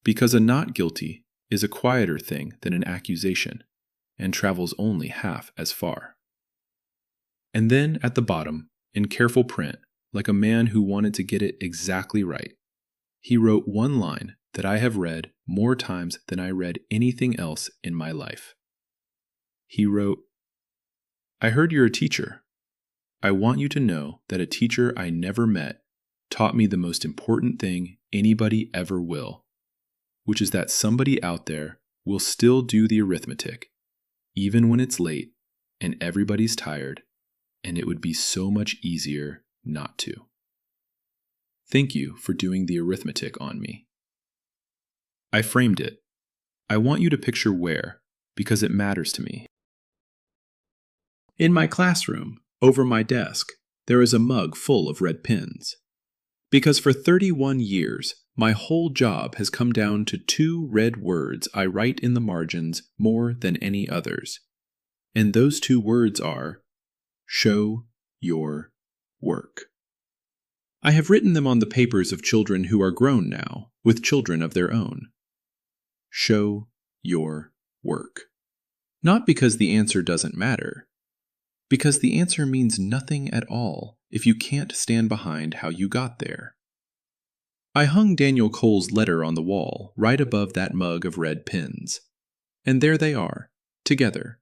[SPEAKER 1] because a not guilty is a quieter thing than an accusation, and travels only half as far. And then at the bottom, in careful print, like a man who wanted to get it exactly right, he wrote one line that I have read more times than I read anything else in my life. He wrote, "I heard you're a teacher. I want you to know that a teacher I never met taught me the most important thing anybody ever will, which is that somebody out there will still do the arithmetic, even when it's late and everybody's tired, and it would be so much easier not to. Thank you for doing the arithmetic on me." I framed it. I want you to picture where, because it matters to me. In my classroom, over my desk, there is a mug full of red pens. Because for 31 years, my whole job has come down to 2 red words I write in the margins more than any others. And those 2 words are, show your work. I have written them on the papers of children who are grown now, with children of their own. Show your work. Not because the answer doesn't matter, because the answer means nothing at all if you can't stand behind how you got there. I hung Daniel Cole's letter on the wall right above that mug of red pens. And there they are, together.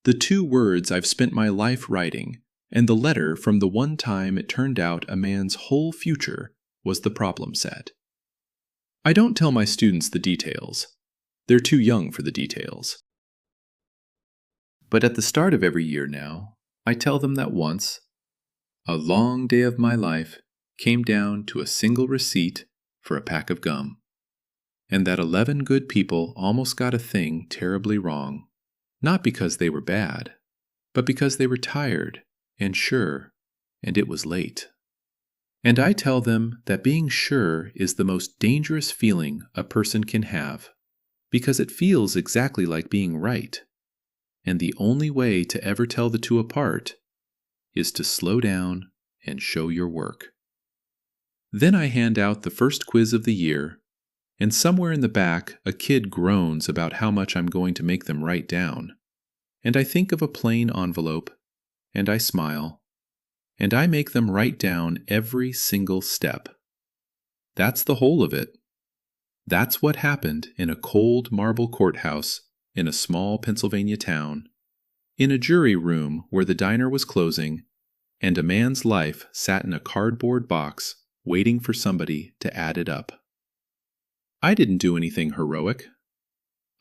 [SPEAKER 1] The 2 words I've spent my life writing, and the letter from the one time it turned out a man's whole future was the problem set. I don't tell my students the details. They're too young for the details. But at the start of every year now, I tell them that once, a long day of my life came down to a single receipt for a pack of gum, and that 11 good people almost got a thing terribly wrong, not because they were bad, but because they were tired and sure, and it was late. And I tell them that being sure is the most dangerous feeling a person can have, because it feels exactly like being right, and the only way to ever tell the two apart is to slow down and show your work. Then I hand out the first quiz of the year, and somewhere in the back a kid groans about how much I'm going to make them write down, and I think of a plain envelope, and I smile, and I make them write down every single step. That's the whole of it. That's what happened in a cold marble courthouse in a small Pennsylvania town, in a jury room where the diner was closing, and a man's life sat in a cardboard box waiting for somebody to add it up. I didn't do anything heroic.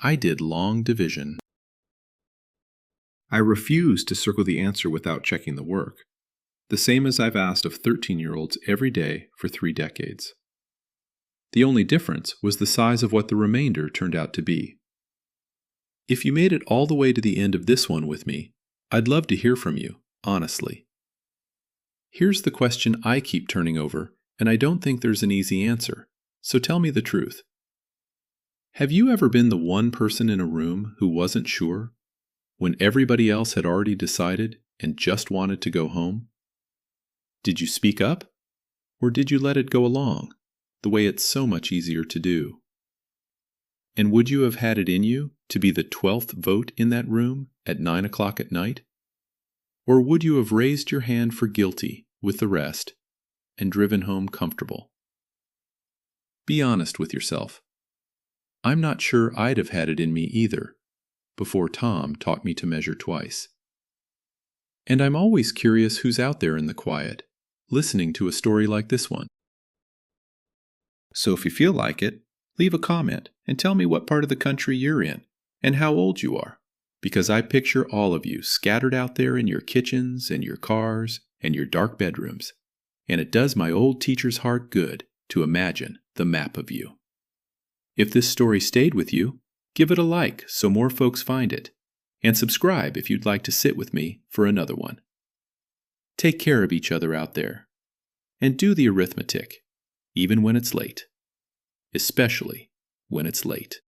[SPEAKER 1] I did long division. I refuse to circle the answer without checking the work, the same as I've asked of 13-year-olds every day for 3 decades. The only difference was the size of what the remainder turned out to be. If you made it all the way to the end of this one with me, I'd love to hear from you, honestly. Here's the question I keep turning over, and I don't think there's an easy answer, so tell me the truth. Have you ever been the one person in a room who wasn't sure, when everybody else had already decided and just wanted to go home? Did you speak up, or did you let it go along, the way it's so much easier to do? And would you have had it in you to be the 12th vote in that room at 9 o'clock at night? Or would you have raised your hand for guilty with the rest and driven home comfortable? Be honest with yourself. I'm not sure I'd have had it in me either, before Tom taught me to measure twice. And I'm always curious who's out there in the quiet, listening to a story like this one. So if you feel like it, leave a comment and tell me what part of the country you're in and how old you are, because I picture all of you scattered out there in your kitchens and your cars and your dark bedrooms, and it does my old teacher's heart good to imagine the map of you. If this story stayed with you, give it a like so more folks find it, and subscribe if you'd like to sit with me for another one. Take care of each other out there, and do the arithmetic, even when it's late, especially when it's late.